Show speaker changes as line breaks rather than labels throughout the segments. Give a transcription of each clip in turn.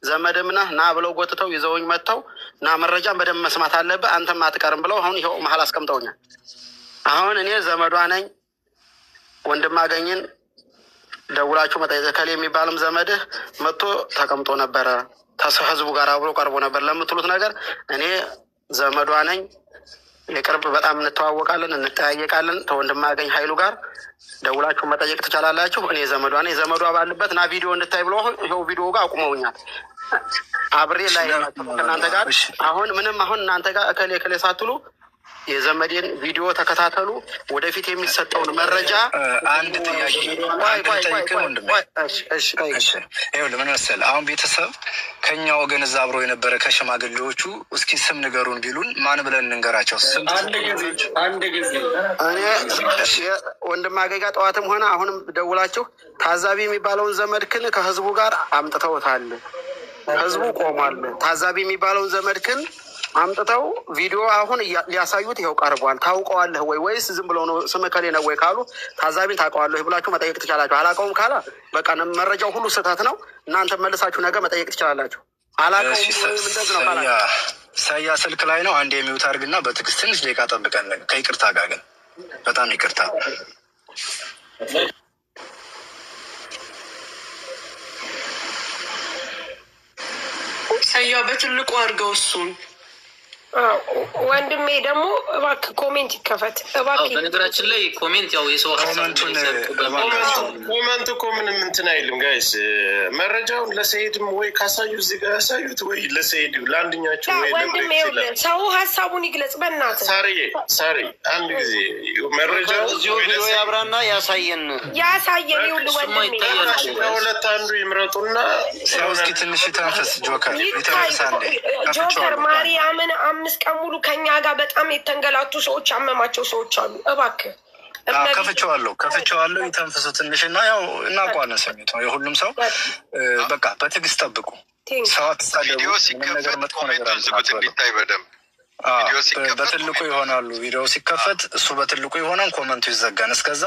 ዘመድም ነህ ና ብለው ጎትተው ይዘውኝ መጥተው ና መረጃን በደንብ መስማት አለብህ አንተም አትቀርም ብለው አሁን ይኸው መሀል አስቀምጠውኛል። አሁን እኔ ዘመዷ ነኝ። ወንድም አገኝን ደውላችሁ መጠየቅ ከሌ የሚባልም ዘመድህ መጥቶ ተቀምጦ ነበረ ህዝቡ ጋር አብሮ ቀርቦ ነበር ለምትሉት ነገር እኔ ዘመዷ ነኝ። የቅርብ በጣም እንተዋወቃለን፣ እንጠያየቃለን። ከወንድም አገኝ ኃይሉ ጋር ደውላችሁ መጠየቅ ትችላላችሁ። እኔ ዘመዷ ነኝ። ዘመዷ ባለበት ና ቪዲዮ እንድታይ ብሎ ይኸው ቪዲዮ ጋር አቁመውኛል። አብሬ ላይ እናንተ ጋር አሁን ምንም አሁን እናንተ ጋር እከሌ ሳትሉ የዘመዴን ቪዲዮ ተከታተሉ። ወደፊት የሚሰጠውን መረጃ
አንድ ጥያቄ ምን መሰለህ፣ አሁን ቤተሰብ ከኛ ወገን እዛ አብሮ የነበረ ከሽማግሌዎቹ እስኪ ስም ንገሩን ቢሉን ማን ብለን እንንገራቸው?
አንድ ጊዜ እኔ ወንድም አገጋ ጠዋትም ሆነ አሁንም ደውላችሁ ታዛቢ የሚባለውን ዘመድክን ከህዝቡ ጋር አምጥተውታል። ህዝቡ ቆሟል። ታዛቢ የሚባለውን ዘመድክን አምጥተው ቪዲዮ አሁን ሊያሳዩት ይኸው ቀርቧል። ታውቀዋለህ ወይ ወይስ ዝም ብሎ ነው ስም ከሌ ነው ወይ ካሉ ታዛቢን ታውቀዋለህ ብላችሁ መጠየቅ ትችላላችሁ። አላውቀውም ካላ በቃ መረጃው ሁሉ ስህተት ነው። እናንተ መልሳችሁ ነገ መጠየቅ ትችላላችሁ። አላውቀውም ወይም እንደዚህ ነው ካላ
ሳያ ስልክ ላይ ነው። አንድ የሚውት አድርግና በትዕግስት ትንሽ ደቂቃ ጠብቀን ከይቅርታ ጋር ግን በጣም ይቅርታ።
ሳያ በትልቁ አድርገው እሱን
ወንድሜ ደግሞ እባክህ ኮሜንት ይከፈት እባክህ።
በነገራችን ላይ ኮሜንት ያው የሰው
ኮሜንት እኮ ምንም እንትን አይልም ጋይስ። መረጃውን ለሰይድም ወይ ካሳዩ እዚህ ጋር ያሳዩት ወይ ለሰይድ ለአንድኛቸው ወይ
ወንድሜ ሰው ሀሳቡን ይግለጽ። በእናትህ
ሳሪ አንድ ጊዜ መረጃው
ቪዲዮ ያብራና ያሳየን
ይሁን ወንድሜ
ከሁለት አንዱ ይምረጡና
እስኪ ትንሽ ተንፈስ ጆከር
ጆከር ማርያምን 5 ቀን ሙሉ ከኛ ጋር በጣም የተንገላቱ ሰዎች ያመማቸው ሰዎች አሉ። እባክህ
ከፍቼዋለሁ የተንፈሱ ትንሽና ያው እናውቀዋለን ስሜቱ የሁሉም ሰው በቃ በትዕግስት ጠብቁ። ሰው አትሳደቡ። ምንም ነገር መጥፎ ነገር በትልቁ ይሆናሉ። ቪዲዮ ሲከፈት እሱ በትልቁ ይሆናል። ኮመንቱ ይዘጋን። እስከዛ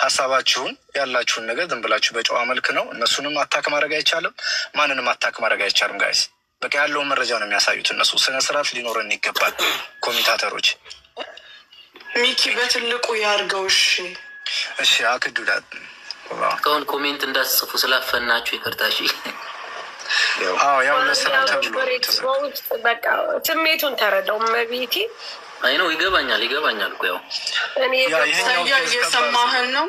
ሀሳባችሁን ያላችሁን ነገር ዝም ብላችሁ በጨዋ መልክ ነው። እነሱንም አታክ ማድረግ አይቻልም፣ ማንንም አታክ ማድረግ አይቻልም ጋይስ። በቃ ያለውን መረጃ ነው የሚያሳዩት እነሱ። ስነ ስርዓት ሊኖረን ይገባል። ኮሚታተሮች
ሚኪ በትልቁ ያርገው።
እሺ አክዱዳ
ከሁን ኮሜንት እንዳትጽፉ ስላፈናችሁ ይቅርታ። እሺ
ያው ለስራ ተብሎ
በቃ ስሜቱን ተረዳው። መቤቴ
አይ ነው ይገባኛል እኮ ያው
እኔ
ሰያ እየሰማህን ነው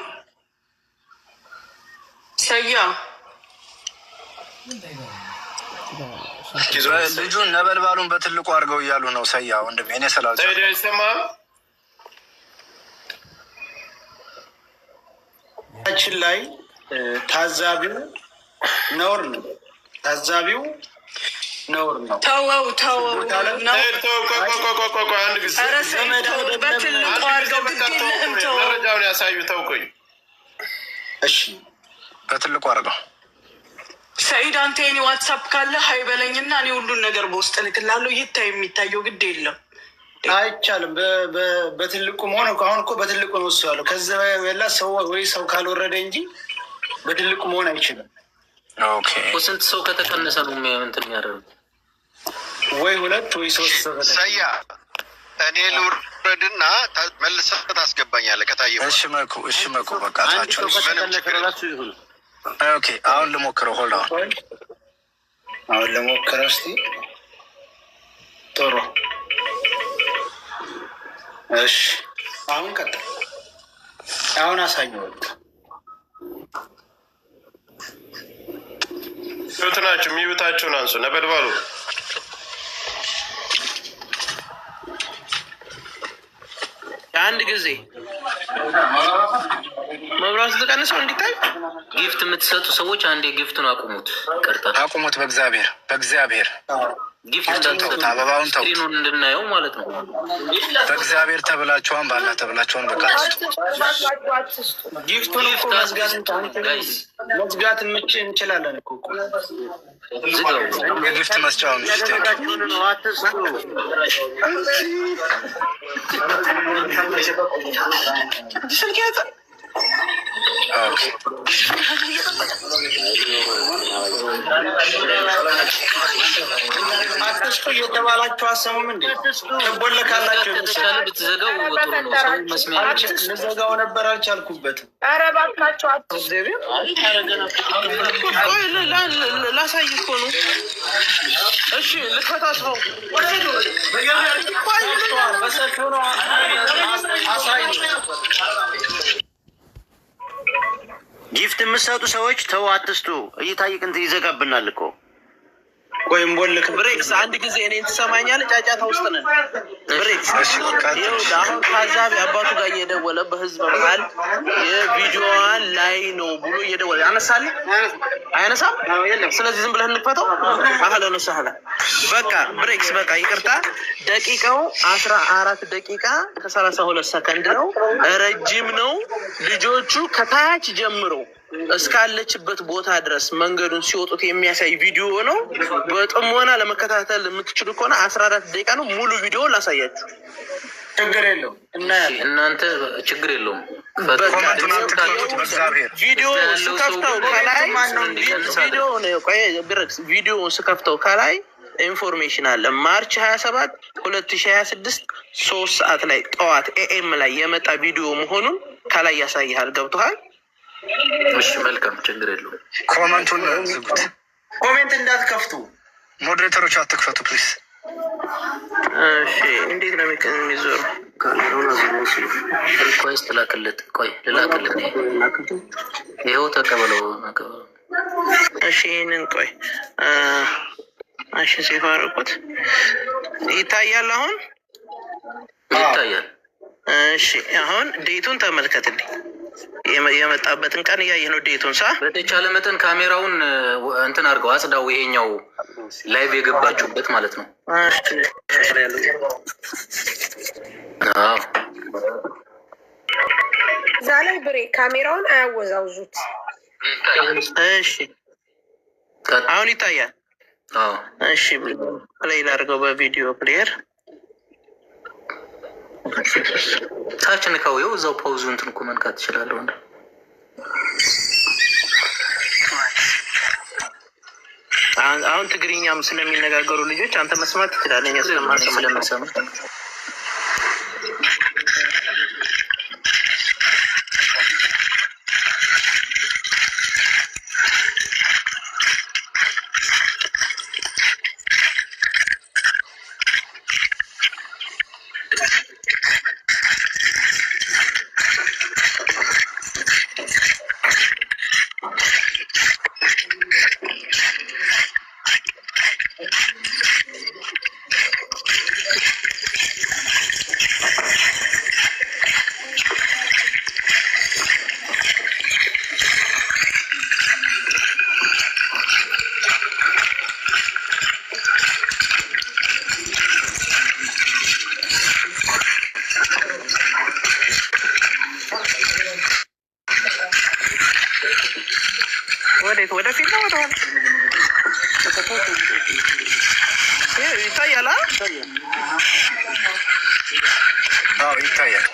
ሰያ
ልጁን ነበልባሉን በትልቁ አድርገው እያሉ ነው። ሰያ ወንድሜ እኔ
ስላችን ላይ ታዛቢው ነውር ነው። ታዛቢው ነውር ነው።
ተወው በትልቁ አድርገው ግዴለህም።
መረጃውን ያሳዩ ተውቆኝ።
እሺ በትልቁ አድርገው
ሰኢድ አንተ የኔ ዋትሳፕ ካለ ሀይ በለኝና እኔ ሁሉን ነገር በውስጥ እልክልሃለሁ። ይታይ የሚታየው ግድ የለም
አይቻልም። በትልቁ መሆን አሁን እኮ በትልቁ ነው እሱ ያለው። ከዚ በላ ሰው ወይ ሰው ካልወረደ እንጂ በትልቁ መሆን አይችልም።
ስንት ሰው ከተቀነሰ ነው እንትን የሚያደርጉት?
ወይ 2 ወይ 3 ሰው
ሰያ እኔ ልውረድና መልሰህ ታስገባኛለህ ከታየው።
እሺ መኩ በቃ ታችሁ ኦኬ አሁን ልሞክረው። ሆልድ አሁን
ልሞክረው እስቲ። ጥሩ እሺ አሁን ቀጥል። አሁን አሳየው።
ሹትናችሁ ሚዩታችሁን አንሱ። ነበልባሉ
አንድ ጊዜ መብራት ተቀንሰው እንዲታይ ጊፍት የምትሰጡ ሰዎች አንዴ ጊፍቱን አቁሙት። ይቅርታ
አቁሙት። በእግዚአብሔር
ጊፍት እንዳትሰጡ
አበባውን ተው
ስክሪኑን እንድናየው ማለት ነው።
በእግዚአብሔር ተብላችኋን ባላ ተብላችኋን በቃ
ጊፍቱን እኮ መዝጋት እንችላለን እኮ
የጊፍት መስጫውን
አትስቱ እየተባላችሁ አሰሙም እንዴ? ትቦለካላችሁ።
ከተቻለ ብትዘጋው ጥሩ ነው። ሰው መስሚያ
ልዘጋው ነበር አልቻልኩበትም።
ኧረ እባካችሁ አትስቱ።
ላሳይ እኮ ነው። እሺ ልክፈታ ሰው በሰፊው ነው።
ጊፍት የምትሰጡ ሰዎች ተው አትስጡ። እይታይቅ እንትን ይዘጋብናል እኮ።
ወይም ቦልክ ብሬክስ አንድ ጊዜ እኔን ትሰማኛለህ? ጫጫታ ውስጥ ነን። ብሬክስ አሁን ታዛቢ አባቱ ጋር እየደወለ በህዝብ መሀል የቪዲዮዋን ላይ ነው ብሎ እየደወለ ያነሳል አያነሳም? ስለዚህ ዝም ብለህ እንክፈተው። አህለን ወሰህለን። በቃ ብሬክስ በቃ ይቅርታ። ደቂቃው 14 ደቂቃ ከ32 ሰከንድ ነው። ረጅም ነው። ልጆቹ ከታች ጀምሮ እስካለችበት ቦታ ድረስ መንገዱን ሲወጡት የሚያሳይ ቪዲዮ ነው። በጥሞና ለመከታተል የምትችሉ ከሆነ 14 ደቂቃ ነው። ሙሉ ቪዲዮ ላሳያችሁ። ችግር የለውም።
እናንተ ችግር የለውም።
ቪዲዮውን ስከፍተው ከላይ ኢንፎርሜሽን አለ። ማርች 27 2026 3 ሰዓት ላይ ጠዋት ኤኤም ላይ የመጣ ቪዲዮ መሆኑን ከላይ ያሳይሃል። ገብቶሃል?
እሺ መልካም፣ ችግር የለውም።
ኮመንቱን ዝጉት።
ኮሜንት እንዳትከፍቱ።
ሞዴሬተሮች አትክፈቱ ፕሊስ።
እሺ እንዴት ነው የሚዞሩ?
ሪኳይስት ላክለት። ቆይ ልላክለት። ይኸው ተቀበለው።
እሺ ይህንን ቆይ እሺ ሴፍ አደረኩት። ይታያል አሁን
ይታያል።
እሺ አሁን ዴቱን ተመልከትልኝ። የመጣበትን ቀን እያየህ ነው። ዴቱን ሳ
በተቻለ መጠን ካሜራውን እንትን አድርገው አጽዳው። ይሄኛው ላይቭ የገባችሁበት ማለት ነው።
እዛ ላይ ብሬ ካሜራውን አያወዛውዙት።
እሺ አሁን ይታያል። እሺ ፕሌይ ላድርገው በቪዲዮ ፕሌየር።
ታች ንካው። ይኸው እዛው ፓውዙ እንትን እኮ መንካት ትችላለህ። ወንድ
አሁን ትግርኛም ስለሚነጋገሩ ልጆች አንተ መስማት ትችላለህ። ስለማሰማ ወደፊት ነው ወደኋላ ይታያል።
ይታያል።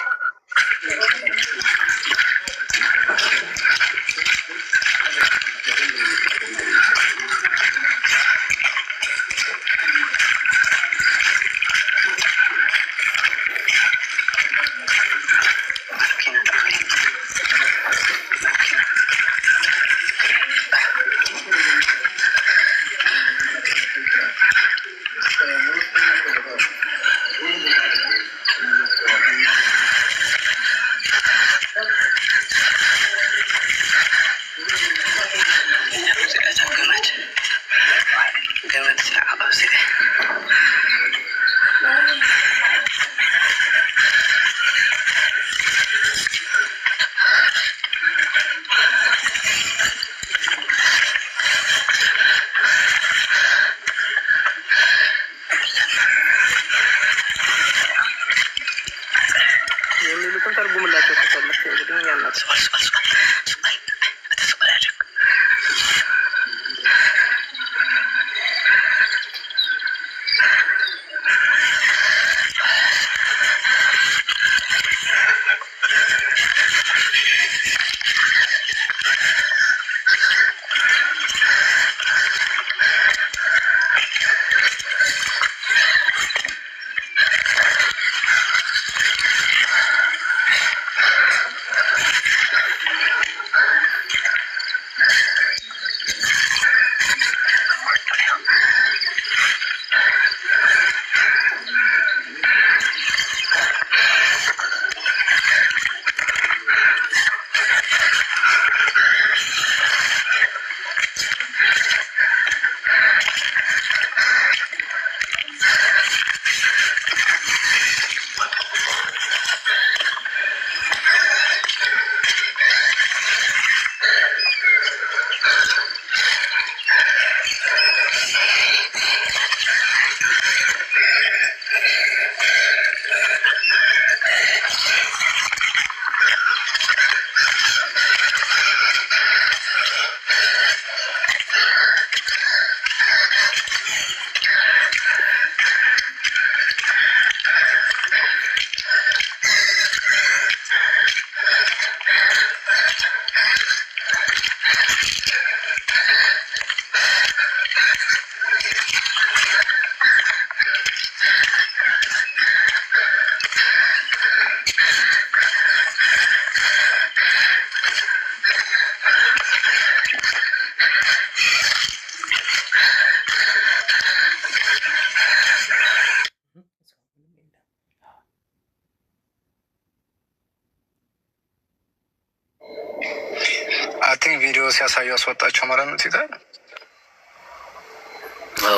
አቲንክ ቪዲዮ ሲያሳዩ አስወጣቸው ማለት ነው። ሲታ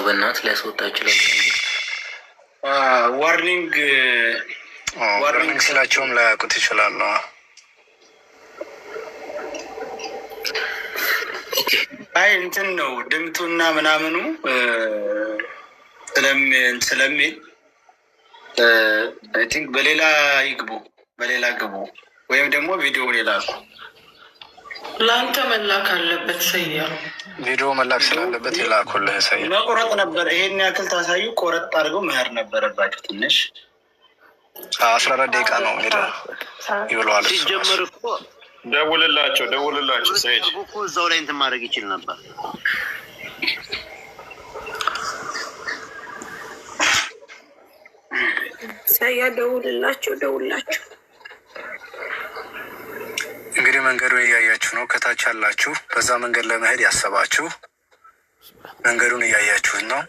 በእናት ሊያስወጣ ይችላል።
ዋርኒንግ
ስላቸውም ላያውቁት ይችላሉ።
አይ እንትን ነው ድምጡና ምናምኑ ስለሚል አይ ቲንክ በሌላ ይግቡ፣ በሌላ ግቡ ወይም ደግሞ ቪዲዮውን ይላኩ።
ለአንተ መላክ አለበት። ሰያ
ቪዲዮ መላክ ስላለበት ይላኩልህ። ሰያ
መቆረጥ ነበር። ይሄን ያክል ታሳዩ ቆረጥ አድርገው መሄድ ነበረባቸው። ትንሽ
14 ደቂቃ ነው ሄደ ይብለዋል።
ሲጀመር እኮ
ደውልላቸው ሰይድ
እኮ እዛው ላይ እንትን ማድረግ ይችል ነበር።
ሰያ ደውልላቸው።
እንግዲህ መንገዱን እያያችሁ ነው። ከታች ያላችሁ በዛ መንገድ ለመሄድ ያሰባችሁ መንገዱን እያያችሁት ነው።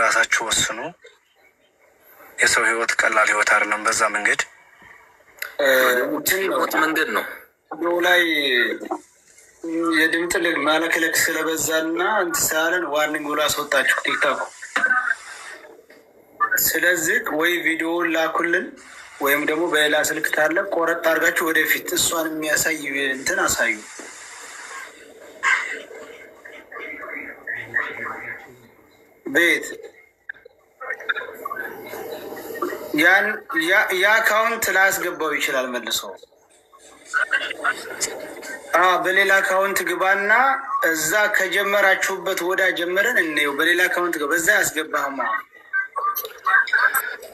ራሳችሁ ወስኑ። የሰው ህይወት ቀላል ህይወት አይደለም። በዛ መንገድ
ሞት መንገድ ነው።
ላይ የድምፅ ማለክለክ ስለበዛና እንትሳለን ዋርኒንግ ብሎ አስወጣችሁ ቲክታኩ። ስለዚህ ወይ ቪዲዮውን ላኩልን ወይም ደግሞ በሌላ ስልክ ካለ ቆረጥ አድርጋችሁ ወደፊት እሷን የሚያሳይ እንትን አሳዩ። ቤት የአካውንት ላያስገባው ይችላል መልሶ። በሌላ አካውንት ግባና እዛ ከጀመራችሁበት ወዳ ጀመረን እንየው። በሌላ አካውንት ግባ፣ በዛ ያስገባህማ።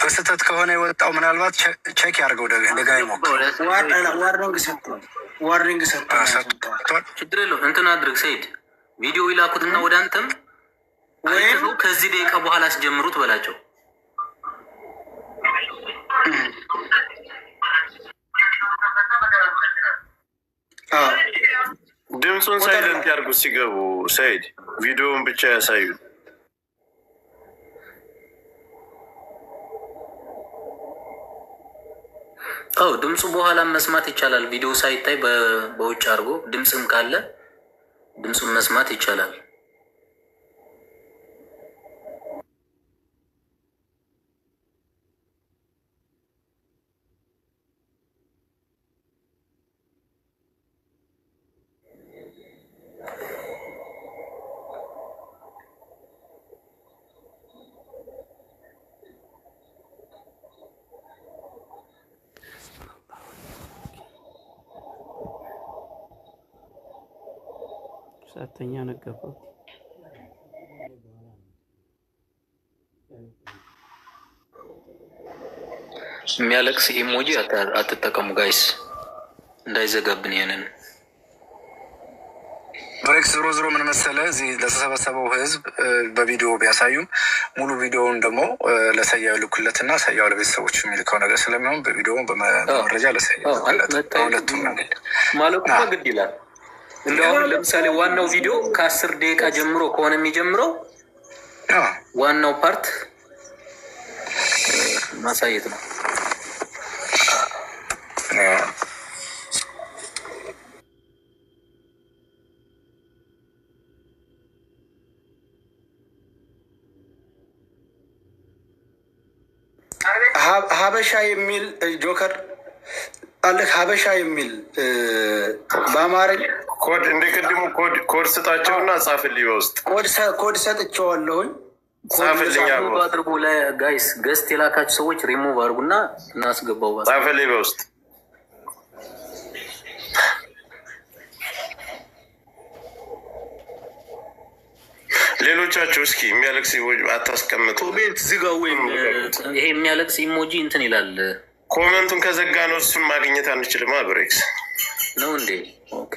በስህተት ከሆነ የወጣው ምናልባት ቼክ ያድርገው። እንደገና ይሞክር።
ዋርኒንግ ሰጥቷል።
ችግር የለውም። እንትን አድርግ ሰይድ፣ ቪዲዮ ይላኩትና ወደ አንተም ወይም ከዚህ ደቂቃ በኋላ አስጀምሩት በላቸው።
ድምፁን ሳይለንት ያርጉ ሲገቡ። ሰይድ ቪዲዮውን ብቻ ያሳዩ።
ድምፁ በኋላ መስማት ይቻላል። ቪዲዮ ሳይታይ በውጭ አድርጎ ድምፅም ካለ ድምፁን መስማት ይቻላል።
ሰዓተኛ ነገፈው
የሚያለቅስ ኢሞጂ አትጠቀሙ ጋይስ፣ እንዳይዘጋብን ያንን
ብሬክስ። ዞሮ ዞሮ ምን መሰለህ፣ እዚህ ለተሰበሰበው ህዝብ በቪዲዮ ቢያሳዩም ሙሉ ቪዲዮውን ደግሞ ለሰያው ልኩለትና ሰያው ለቤተሰቦች የሚልከው ነገር ስለሚሆን በቪዲዮ በመረጃ ለሰያው ልኩለት። በሁለቱም መንገድ
ማለቁ ግድ ይላል። እንደውም ለምሳሌ ዋናው ቪዲዮ ከ10 ደቂቃ ጀምሮ ከሆነ የሚጀምረው ዋናው ፓርት ማሳየት ነው።
ሀበሻ የሚል ጆከር አለ። ሀበሻ የሚል በአማርኛ
ኮድ እንደ ቅድሙ ኮድ ስጣቸውና ጻፍልኝ። በውስጥ
ኮድ ሰጥቼዋለሁኝ።
ጻፍልኝ
አድርጉ። ለጋይስ ገስት የላካችሁ ሰዎች ሪሙቭ አድርጉና እናስገባው።
ጻፍልኝ በውስጥ ሌሎቻችሁ እስኪ የሚያለቅስ ኢሞጂ አታስቀምጡ።
ኮሜንት ዝጋ፣ ወይም ይሄ የሚያለቅስ ኢሞጂ እንትን ይላል።
ኮሜንቱን ከዘጋ ነው እሱን ማግኘት አንችልም። ብሬክስ
ነው እንዴ? ኦኬ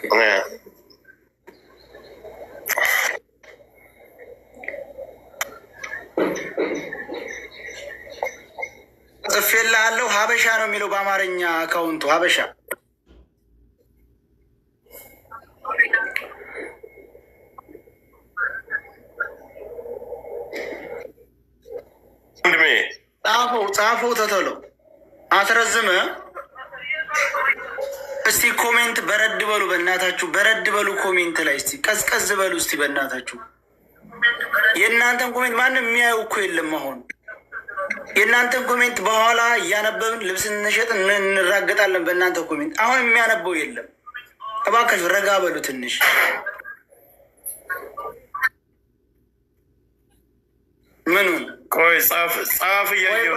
ጽፌልሃለሁ። ሀበሻ ነው የሚለው በአማርኛ አካውንቱ ሀበሻ። ጻፈው ተተሎ አትረዝመ። እስቲ ኮሜንት በረድ በሉ በእናታችሁ፣ በረድ በሉ ኮሜንት ላይ እስቲ ቀዝቀዝ በሉ እስቲ በእናታችሁ። የእናንተን ኮሜንት ማንም የሚያየው እኮ የለም። አሁን የእናንተን ኮሜንት በኋላ እያነበብን ልብስ እንሸጥ እንራገጣለን በእናንተ ኮሜንት። አሁን የሚያነበው የለም። እባካችሁ ረጋ በሉ ትንሽ። ምኑን
ቆይ ጻፍ እያየሁ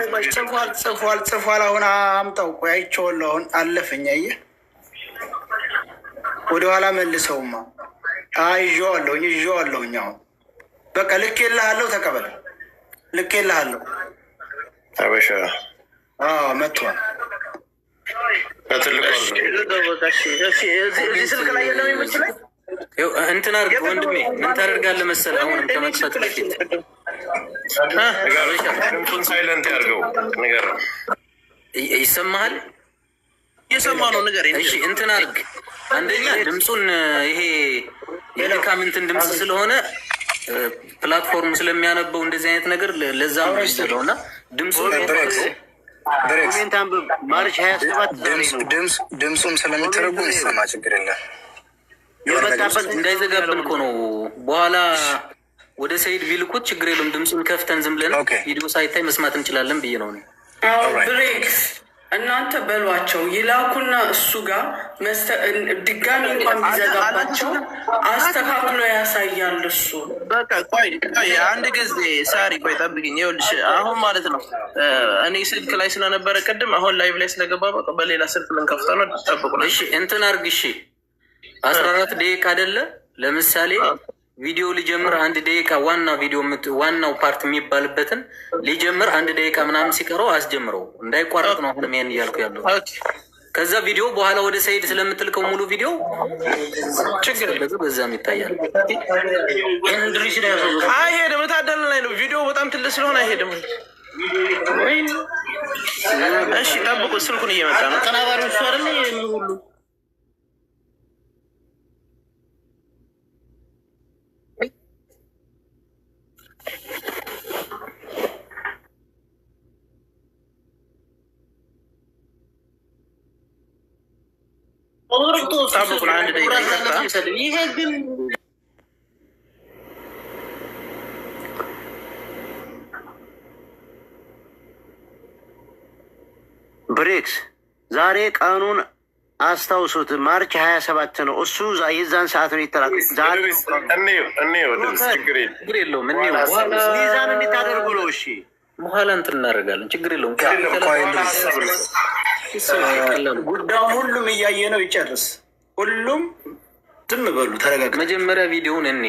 ጽፏል። አሁን አምጣው። ቆይ አይቼዋለሁ። አሁን አለፈኝ። አየህ ወደኋላ መልሰውማ። ይዤዋለሁኝ። አሁን በቃ ልኬልሃለሁ፣ ተቀበል። ልኬልሃለሁ።
ሀበሻ
መጥቷል።
ስልክ ላይ ያለው ይመስላል።
እንትን አድርግ ወንድሜ። ምን ታደርጋለህ መሰለህ? አሁንም ከመጥፋት በፊት
ድምፁን ሳይለንት ያድርገው። ነገር
ይሰማሃል?
እየሰማ ነው። ነገር
እሺ፣ እንትን አድርግ። አንደኛ ድምፁን ይሄ የልካም እንትን ድምፅ ስለሆነ ፕላትፎርም ስለሚያነበው እንደዚህ አይነት ነገር ለዛ ነው የሚለው እና ድምፁን
ኮሜንት አንብብ። ማርች 27
ድምፁም ስለሚተረጉም ይሰማ፣ ችግር የለም።
የመጣበት እንዳይዘጋብን እኮ ነው። በኋላ ወደ ሰይድ ቢልኩት ችግር የለም። ድምፁን ከፍተን ዝም ብለን ቪዲዮ ሳይታይ መስማት እንችላለን ብዬ ነው።
ብሬክስ እናንተ በሏቸው ይላኩና እሱ ጋር ድጋሚ እንኳን ቢዘጋባቸው አስተካክሎ ያሳያል እሱ።
በቃ ቆይ አንድ ጊዜ ሳሪ ቆይ ጠብቅኝ። ይኸውልሽ አሁን ማለት ነው እኔ ስልክ ላይ ስለነበረ ቅድም፣ አሁን ላይቭ ላይ ስለገባ በቃ በሌላ ስልክ ልንከፍተው ነው። ጠብቁ።
እሺ እንትን አድርግ። እሺ 14 ደቂቃ አይደለ? ለምሳሌ ቪዲዮ ሊጀምር 1 ደቂቃ ዋናው ፓርት የሚባልበትን ሊጀምር 1 ደቂቃ ምናምን ሲቀረው አስጀምረው፣ እንዳይቋረጥ ነው አሁንም ይሄን እያልኩ ያለው። ከዛ ቪዲዮ በኋላ ወደ ሰይድ ስለምትልከው ሙሉ ቪዲዮ ችግር በዛም ይታያል።
አይሄድም፣ ታደለ ላይ ነው ቪዲዮ በጣም ትልቅ ስለሆነ አይሄድም። እሺ ጠብቁ፣ ስልኩን እየመጣ ነው።
ተናባሪው እሱ አይደል ሁሉ
ጠብቁ። አንድ ደቂቃ
ይሄ ግን ብሬክስ ዛሬ ቀኑን አስታውሱት። ማርች 27 ነው። እሱ የዛን ሰዓት ነው ይተላል።
ችግር የለውም።
ሚዛን እንዲታደርጉ ነው። እሺ
በኋላ እንትን እናደርጋለን። ችግር የለውም።
ጉዳዩን ሁሉም እያየ ነው። ይጨርስ። ሁሉም ዝም በሉ፣ ተረጋግ።
መጀመሪያ ቪዲዮውን እኔ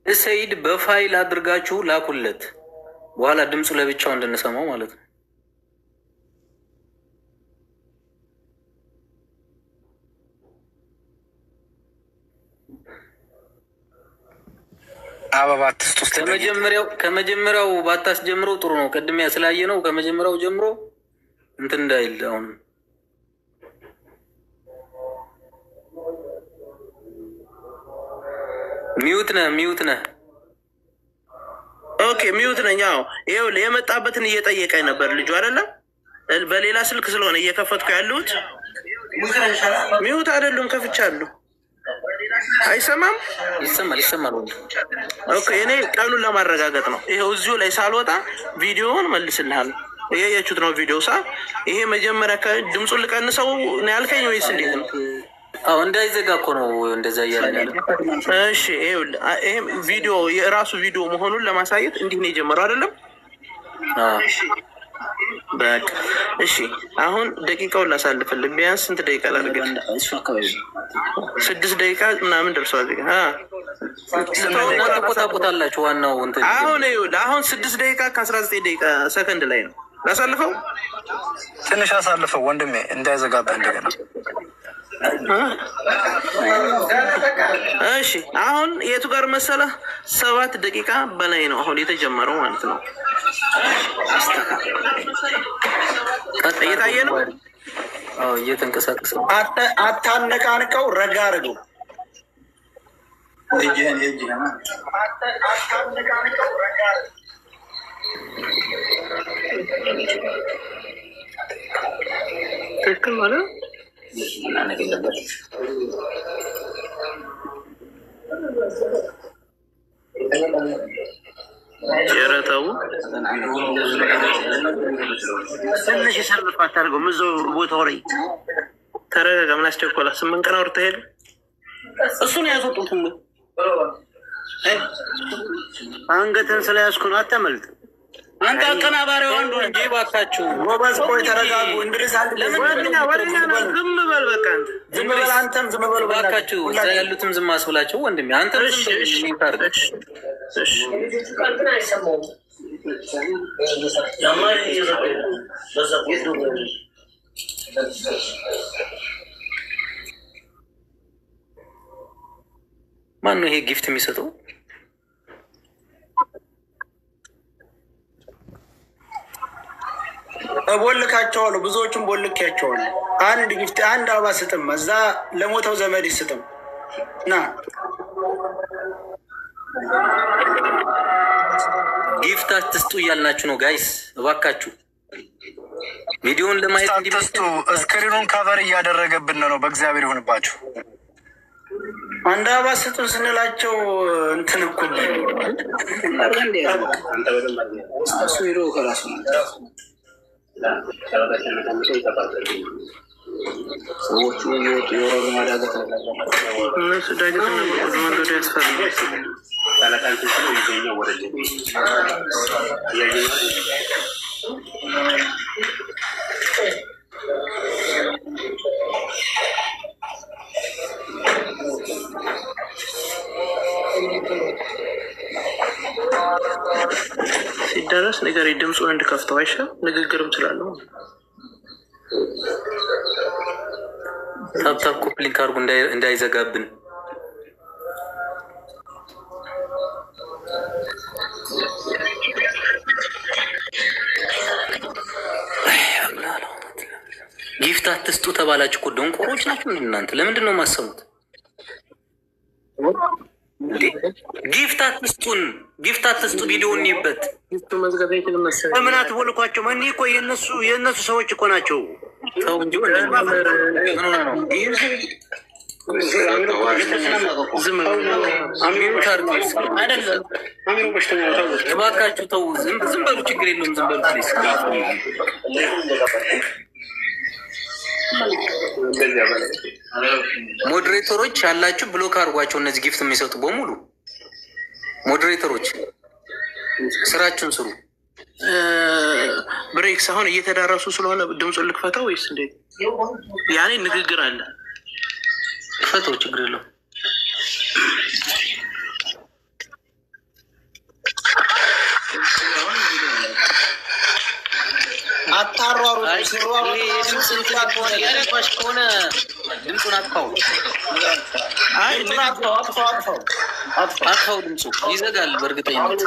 ሰይድ በፋይል አድርጋችሁ ላኩለት። በኋላ ድምፁ ለብቻው እንድንሰማው ማለት ነው።
አበባ አትስጡ ውስጥ
ከመጀመሪያው ባታስጀምረው ጥሩ ነው። ቅድሚያ ስላየ ነው ከመጀመሪያው ጀምሮ እንትን እንዳይል። አሁን ሚዩት ነህ።
ኦኬ ሚዩት ነኝ። አዎ ይኸውልህ የመጣበትን እየጠየቀኝ ነበር ልጁ አይደለም። በሌላ ስልክ ስለሆነ እየከፈትኩ ያሉት ሚዩት አይደሉም፣ ከፍቻለሁ። አይሰማም?
ይሰማል።
ኦኬ እኔ ቀኑን ለማረጋገጥ ነው። ይኸው እዚሁ ላይ ሳልወጣ ቪዲዮውን መልስልሃል። ያያችሁት ነው ቪዲዮ ይሄ መጀመሪያ ድምፁን ልቀንሰው ነው ያልከኝ ወይስ እንዴት ነው?
አዎ እንዳይዘጋ እኮ ነው እንደዛ እያለ ያለ።
እሺ ይሄ ቪዲዮ የራሱ ቪዲዮ መሆኑን ለማሳየት እንዲህ ነው የጀመረው አይደለም? በቃ እሺ አሁን ደቂቃውን ላሳልፍልህ። ቢያንስ ስንት ደቂቃ ላድርግ? 6 ደቂቃ ምናምን ደርሷል።
ታቆጣላችሁ ዋናው እንትን
አሁን 6 ደቂቃ ከ19 ደቂቃ ሰከንድ ላይ ነው። ላሳልፈው፣
ትንሽ አሳልፈው ወንድሜ እንዳይዘጋብህ እንደገና።
እሺ አሁን የቱ ጋር መሰለህ? 7 ደቂቃ በላይ ነው አሁን የተጀመረው ማለት ነው። እየታየ ነው።
አዎ እየተንቀሳቀሰ።
አታነቃንቀው፣ ረጋ አድርገው።
ትክክል ማለት ጀረታው
ትንሽ የሰርፍ አታርገው። ምዘው ቦታው ላይ
ተረጋጋ። ምን አስቸኮላ? 8 ቀን አውርተህ ሄደ። እሱን ያስወጡት
አንገትን ስለያዝኩ ነው። አታመልጥ
አንተ አቀናባሪው አንዱ እንጂ እባካችሁ ጎበዝ። ቆይ ተረጋጉ። እንድሪስ አንድ ዝም በል በቃ። ዝም በል አንተም ዝም በል
እባካችሁ። እዛ ያሉትም ዝም አስብላቸው ወንድሜ። አንተ ማን ነው ይሄ ጊፍት የሚሰጠው?
ቦልካቸዋለሁ፣ ብዙዎቹም ቦልካቸዋለሁ። አንድ ጊፍት አንድ አበባ ስጥም፣ እዛ ለሞተው ዘመድ ስጥም። ና
ጊፍት አትስጡ እያልናችሁ ነው ጋይስ፣ እባካችሁ ቪዲዮውን ለማየት
እንዲመስጡ እስክሪኑን ካቨር እያደረገብን ነው። በእግዚአብሔር ይሁንባችሁ።
አንድ አበባ ስጡን ስንላቸው እንትን እኮ እሱ ሄዶ ከራሱ ሰዎቹ እየወጡ የወረዱ ማዳገት
እነሱ ዳገት መንገዱ ያስፈራል። ሲደረስ ነገር ድምፁን እንድከፍተው አይሻል? ንግግርም ስላለው
ታፕታፕ ኮፕሊንክ አድርጉ እንዳይዘጋብን። ጊፍት አትስጡ ተባላችሁ እኮ ደንቆሮች ናችሁ እናንተ። ለምንድን ነው የማሰሙት? ጊፍት አትስጡን፣ ጊፍት አትስጡ። ቪዲዮ እንይበት።
ምን አትቦልኳቸው? እኔ እኮ የእነሱ ሰዎች እኮ ናቸው።
ሰው እንጂ እባካችሁ ተው፣ ዝም በሉ፣ ችግር የለውም፣ ዝም በሉ። ሞዴሬተሮች ያላችሁ ብሎክ አድርጓቸው። እነዚህ ጊፍት የሚሰጡ በሙሉ ሞዴሬተሮች ስራችሁን ስሩ።
ብሬክስ አሁን እየተዳረሱ ስለሆነ ድምፁን ልክፈተው ወይስ እንዴት? ያኔ ንግግር አለ፣
ክፈተው፣ ችግር የለውም።
አታሯሩ
ከሆነ ድምፁን አጥፋው። አጥፋው፣ ድምፁ ይዘጋል በእርግጠኝነት።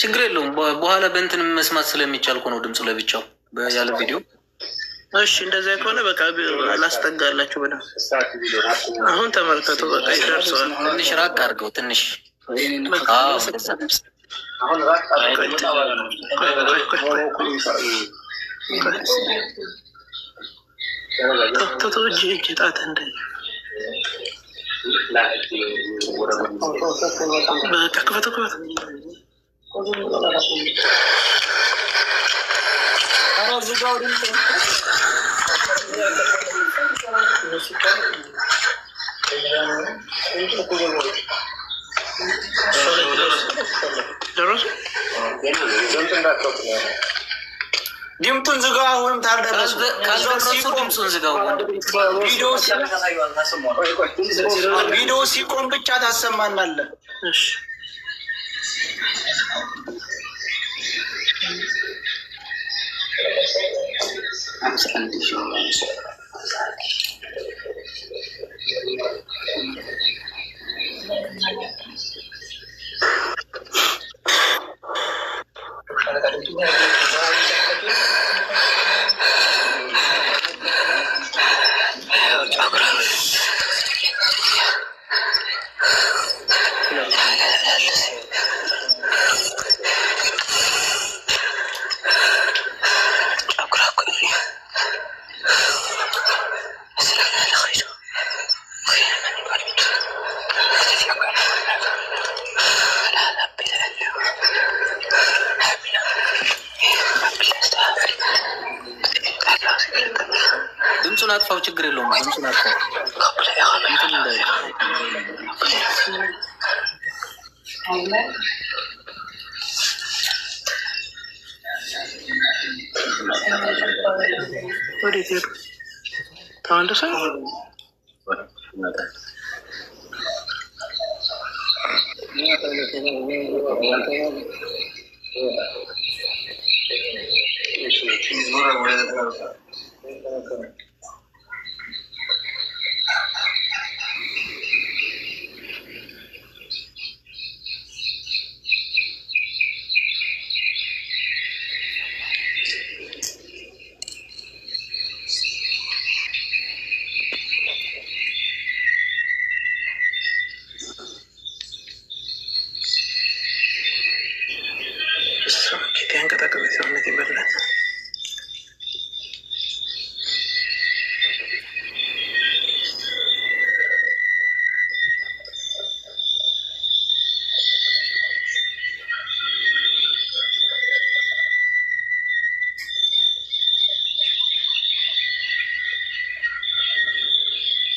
ችግር የለውም። በኋላ በእንትን መስማት ስለሚቻል እኮ ነው ድምፁ ለብቻው ያለ ቪዲዮ።
እሺ እንደዚያ ከሆነ በቃ ላስጠጋላችሁ ብለው አሁን ተመልከቱ። በቃ ይደርሰዋል።
ትንሽ ራቅ አድርገው ትንሽ
እጅ ጣት እንደ በቃ ክፈቱ ክፈቱ።
ድምጡን ዝጋው። ወይም ታልደረሱ
ድምፁን ዝጋው።
ቪዲዮ ሲቆም ብቻ ታሰማናለህ።
ድምፁን አጥፋው፣ ችግር የለውም። ድምፁን አጥፋው።
ወዴት ሄዱ? ተመለሰ?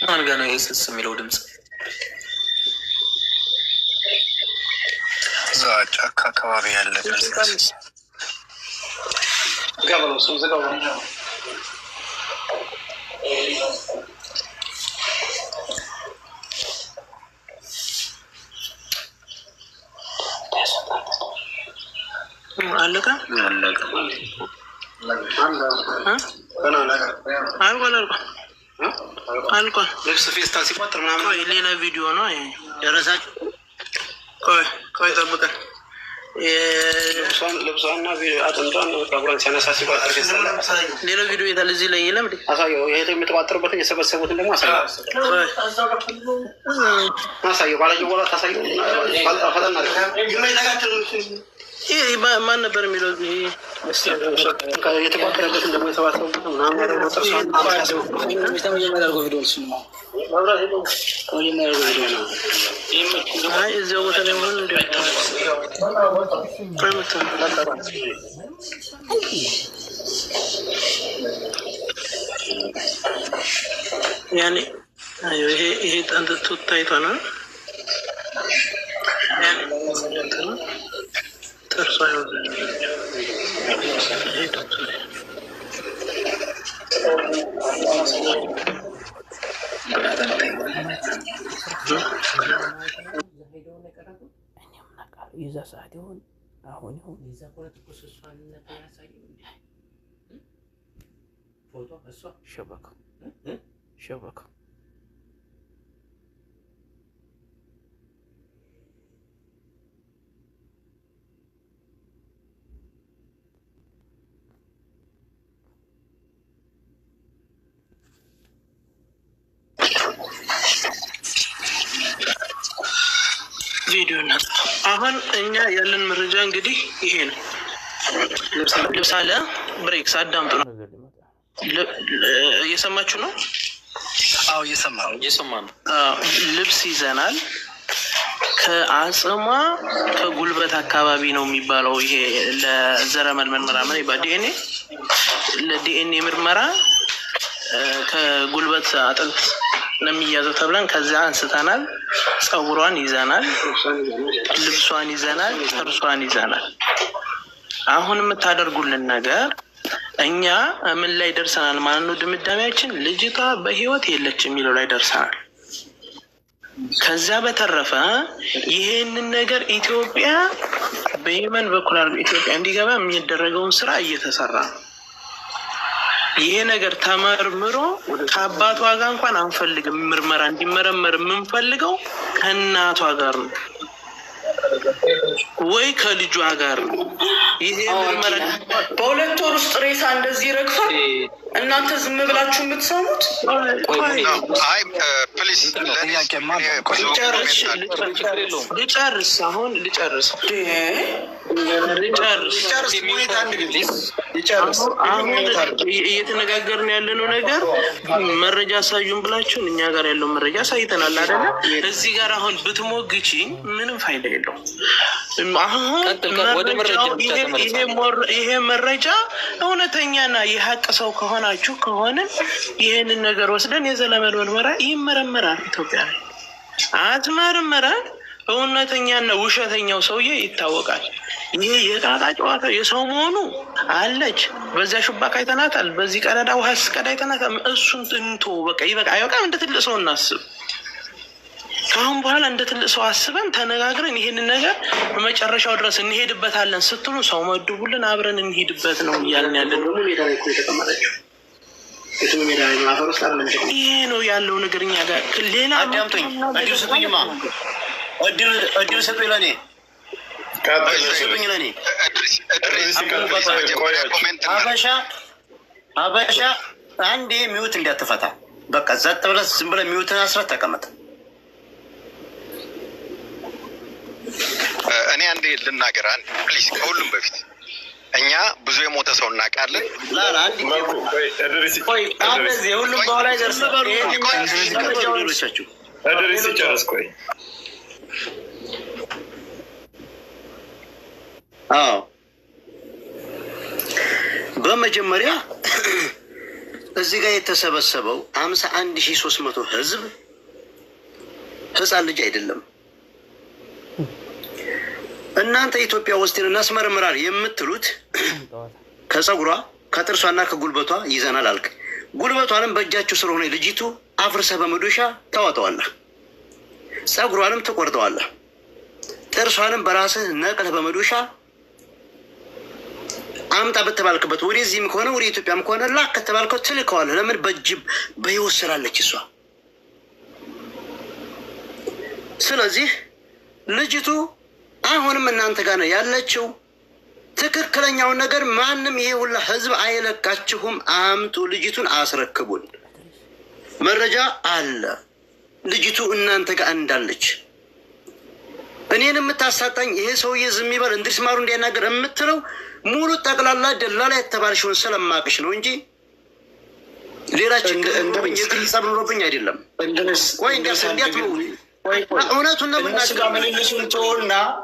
ማን ጋር ነው ይሄ ስስ የሚለው ድምፅ?
እዛ ጫካ አካባቢ ያለ
አለቀ አልቋል።
ልብስ ፌስታል ሲቆጥር ምናምን
ሌላ ቪዲዮ ነው
ደረሳችሁ።
ቆይ ጠብቀን
ልብሷና አጥንቷን ፀጉሯን ሲያነሳ ሲቋጥር
ሌላ ቪዲዮ የታለ? እዚህ ላይ የለም እንዴ?
አሳየው። ይሄ የምትቋጥርበትን የሰበሰቡትን ደግሞ አሳየው። ባላየው በኋላ ታሳየው። ፈጠና
ይህ ማን ነበር የሚለው?
የተቋጠረበትን ደግሞ የሰባሰቡትን ምናምን
እዚያው ቦታ ላይ ሆን እንዲ ያኔ ይሄ አንተ ታይቷ ነው ጥርሷ
የዛ ሰዓት ይሆን አሁን ይሆን የዛ ፖለቲካ እሷን ያሳየው ፎቶ እሷ ሸበካ ሸበካ
ቪዲዮ ነው። አሁን እኛ ያለን መረጃ እንግዲህ ይሄ ነው። ልብሳለ ብሬክስ አዳምጡ ነው። እየሰማችሁ ነው?
አዎ እየሰማ ነው።
ልብስ ይዘናል። ከአጽሟ ከጉልበት አካባቢ ነው የሚባለው። ይሄ ለዘረመል ምርመራ ምን ይባል? ለዲኤንኤ ምርመራ ከጉልበት አጥንት ነው የሚያዘው ተብለን ከዚያ አንስተናል። ፀጉሯን ይዘናል፣ ልብሷን ይዘናል፣ ጥርሷን ይዘናል። አሁን የምታደርጉልን ነገር እኛ ምን ላይ ደርሰናል ማለት ነው? ድምዳሜያችን ልጅቷ በህይወት የለች የሚለው ላይ ደርሰናል። ከዛ በተረፈ ይሄንን ነገር ኢትዮጵያ በየመን በኩል ኢትዮጵያ እንዲገባ የሚደረገውን ስራ እየተሰራ ነው። ይሄ ነገር ተመርምሮ ከአባቷ ጋር እንኳን አንፈልግም። ምርመራ እንዲመረመር የምንፈልገው ከእናቷ ጋር ነው ወይ ከልጇ ጋር ነው። ይሄ ምርመራ
በሁለት ወር ውስጥ ሬሳ እንደዚህ ይረግፋል። እናንተ ዝም ብላችሁ የምትሰሙት?
አሁን እየተነጋገርን ያለነው ነገር መረጃ አሳዩን ብላችሁን እኛ ጋር ያለው መረጃ አሳይተናል አይደለ? እዚህ ጋር አሁን ብትሞግቺ ምንም ፋይዳ የለውም። አሁን ይሄ መረጃ እውነተኛና የሀቅ ሰው ከሆናችሁ ከሆነ ይህንን ነገር ወስደን የዘለመድ ምርመራ ይመረመራል። ኢትዮጵያ ላይ አትመረመራል። እውነተኛና ውሸተኛው ሰውዬ ይታወቃል። ይሄ የቃቃ ጨዋታ የሰው መሆኑ አለች። በዚያ ሹባክ አይተናታል። በዚህ ቀዳዳ ውሃ ስቀዳ አይተናታል። እሱን እንቶ በቃ ይበቃ አይበቃ። እንደ ትልቅ ሰው እናስብ። ከአሁን በኋላ እንደ ትልቅ ሰው አስበን ተነጋግረን ይሄንን ነገር በመጨረሻው ድረስ እንሄድበታለን ስትሉ ሰው መድቡልን፣ አብረን እንሄድበት ነው እያልን ያለን። ይሄ ነው ያለው ነገር እኛ ጋር። ሌላ
አዳምጡኝ፣ እድል ስጡኝማ፣ እድል ስጡኝ ለኔ ሀበሻ አንዴ ሚውት እንዳትፈታ። በቃ ዘጥ ብለህ ዝም ብለህ ሚውትን አስረት ተቀመጥ።
እኔ አንዴ ልናገር፣ አንድ ፕሊዝ፣ ከሁሉም በፊት እኛ ብዙ የሞተ ሰው እናውቃለን።
ሁሉም በኋላ ይደርሳል። አዎ በመጀመሪያ እዚህ ጋር የተሰበሰበው 51,300 ህዝብ ህፃን ልጅ አይደለም። እናንተ ኢትዮጵያ ውስጥ እናስመረምራል የምትሉት ከፀጉሯ ከጥርሷና ከጉልበቷ ይዘናል አልክ። ጉልበቷንም በእጃችሁ ስለሆነ ልጅቱ አፍርሰህ በመዶሻ ታወጣዋለህ። ፀጉሯንም ትቆርጠዋለህ። ጥርሷንም በራስህ ነቅለህ በመዶሻ አምጣ በተባልክበት ወደዚህም ከሆነ ወደ ኢትዮጵያም ከሆነ ላክ ከተባልከው ትልከዋለህ። ለምን? በጅብ በህይወት ስላለች እሷ። ስለዚህ ልጅቱ አሁንም እናንተ ጋር ነው ያለችው። ትክክለኛውን ነገር ማንም ይሄ ሁላ ህዝብ አይለቃችሁም። አምጡ፣ ልጅቱን አስረክቡን። መረጃ አለ ልጅቱ እናንተ ጋር እንዳለች። እኔን የምታሳጣኝ ይሄ ሰውዬ ዝም ይበል እንድሪስ ማሩ እንዲያናገር የምትለው ሙሉ ጠቅላላ ደላላ የተባልሽውን ስለማቅሽ ነው እንጂ ሌላ ችግር የግል ጸብ ኑሮብኝ አይደለም። ቆይ እንዲያት ነው እውነቱን ነው የምናገር።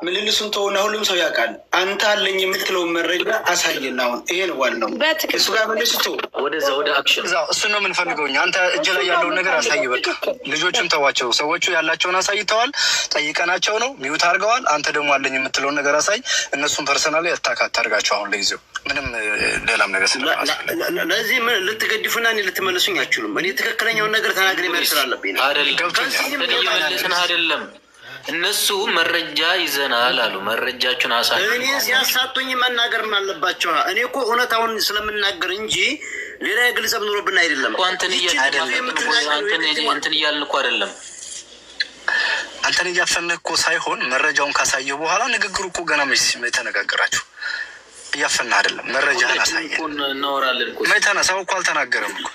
ምልልሱን ተውና ሁሉም ሰው ያውቃል። አንተ አለኝ የምትለውን መረጃ አሳየን። አሁን ይሄ ነው ዋናው። እሱ ጋር መልስቶ
ወደዛ ወደ አክሽን እሱን ነው የምንፈልገው። አንተ እጅ ላይ ያለውን ነገር አሳይ። በቃ ልጆቹን ተዋቸው። ሰዎቹ ያላቸውን አሳይተዋል። ጠይቀናቸው ነው ሚውት አድርገዋል። አንተ ደግሞ አለኝ የምትለውን ነገር አሳይ። እነሱን ፐርሰናሊ አታርጋቸው። አሁን ለጊዜው ምንም ሌላም ነገር
ለዚህ ምን ልትገድፉና እኔ ልትመልሱኝ አችሉም። እኔ ትክክለኛውን ነገር ተናግሬ መልስ ስላለብኝ ነው።
አይደለም እነሱ መረጃ ይዘናል አሉ። መረጃችሁን አሳዩ።
እኔ ሲያሳጡኝ መናገርም አለባቸው። እኔ እኮ እውነታውን ስለምናገር እንጂ ሌላ የግል ጸብ ኑሮብን አይደለም።
አንተን እያልን እኮ አይደለም።
አንተን እያፈንህ እኮ ሳይሆን መረጃውን ካሳየው በኋላ ንግግሩ እኮ ገና የተነጋገራችሁ እያፈንህ አይደለም። መረጃህን አሳየህ
እናወራለን እኮ
ሰው እኮ አልተናገረም እኮ።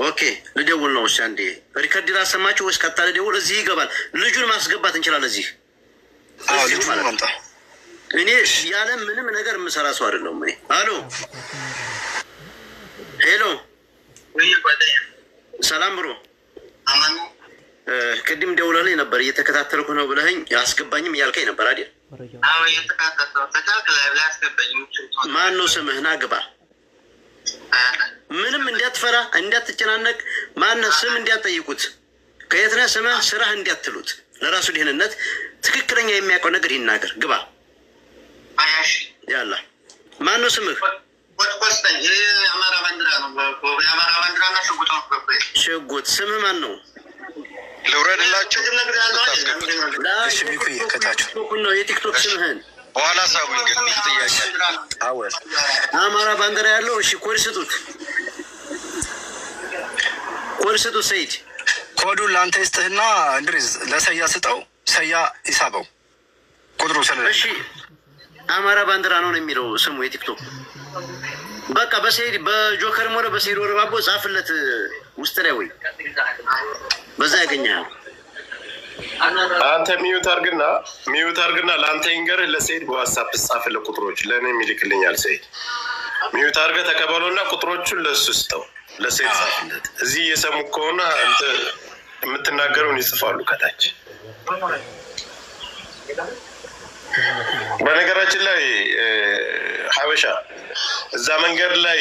ኦኬ ልደውል ነው። እሺ አንዴ ሪከርድ ላሰማችሁ ወይስ ቀጥታ ልደውል? እዚህ ይገባል። ልጁን ማስገባት እንችላለን እዚህ።
አዎ ልጁን ማምጣ።
እኔ ያለ ምንም ነገር የምሰራ ሰው አይደለሁም እኔ። አሎ ሄሎ፣ ሰላም ብሮ። ቅድም ደውለልኝ ነበር እየተከታተልኩ ነው ብለኸኝ አስገባኝም እያልከኝ ነበር አይደል? ማን ነው ስምህ? ና ግባ። ምንም እንዲያትፈራ እንዲያትጨናነቅ፣ ማነው ስም እንዲያትጠይቁት፣ ከየት ነህ ስምህ፣ ስራህ እንዲያትሉት፣ ለራሱ ደህንነት ትክክለኛ የሚያውቀው ነገር ይናገር። ግባ። ያላ ማነው ስምህ? ሽጉጥ። ስምህ ማን ነው?
ልውረድላችሁ
ነው የቲክቶክ ስምህን
በኋላ ሳቡኝ። ግን ሚል ጥያቄ
አማራ ባንዲራ ያለው። እሺ ኮድ ስጡት፣ ኮድ ስጡት። ሰይድ
ኮዱን ለአንተ ይስጥህና እንድሪዝ ለሰያ ስጠው፣ ሰያ ይሳበው ቁጥሩ ስለ
እሺ አማራ ባንዲራ ነው የሚለው ስሙ የቲክቶክ። በቃ በሰይድ በጆከርም ሆነ በሰይድ ወረባቦ ጻፍለት ውስጥ ላይ ወይ በዛ ያገኛል።
አንተ ሚዩት አርግና ለአንተ ይንገርህ። ለሰይድ በዋትሳፕ ጻፍለት ቁጥሮች ለእኔ የሚልክልኛል። ሰይድ ሚዩት አርገህ ተቀበሎና ቁጥሮቹን ለእሱ ስጠው፣ ለሰይድ ጻፍለት። እዚህ እየሰሙ ከሆነ አንተ የምትናገረውን ይጽፋሉ ከታች። በነገራችን ላይ ሀበሻ እዛ መንገድ ላይ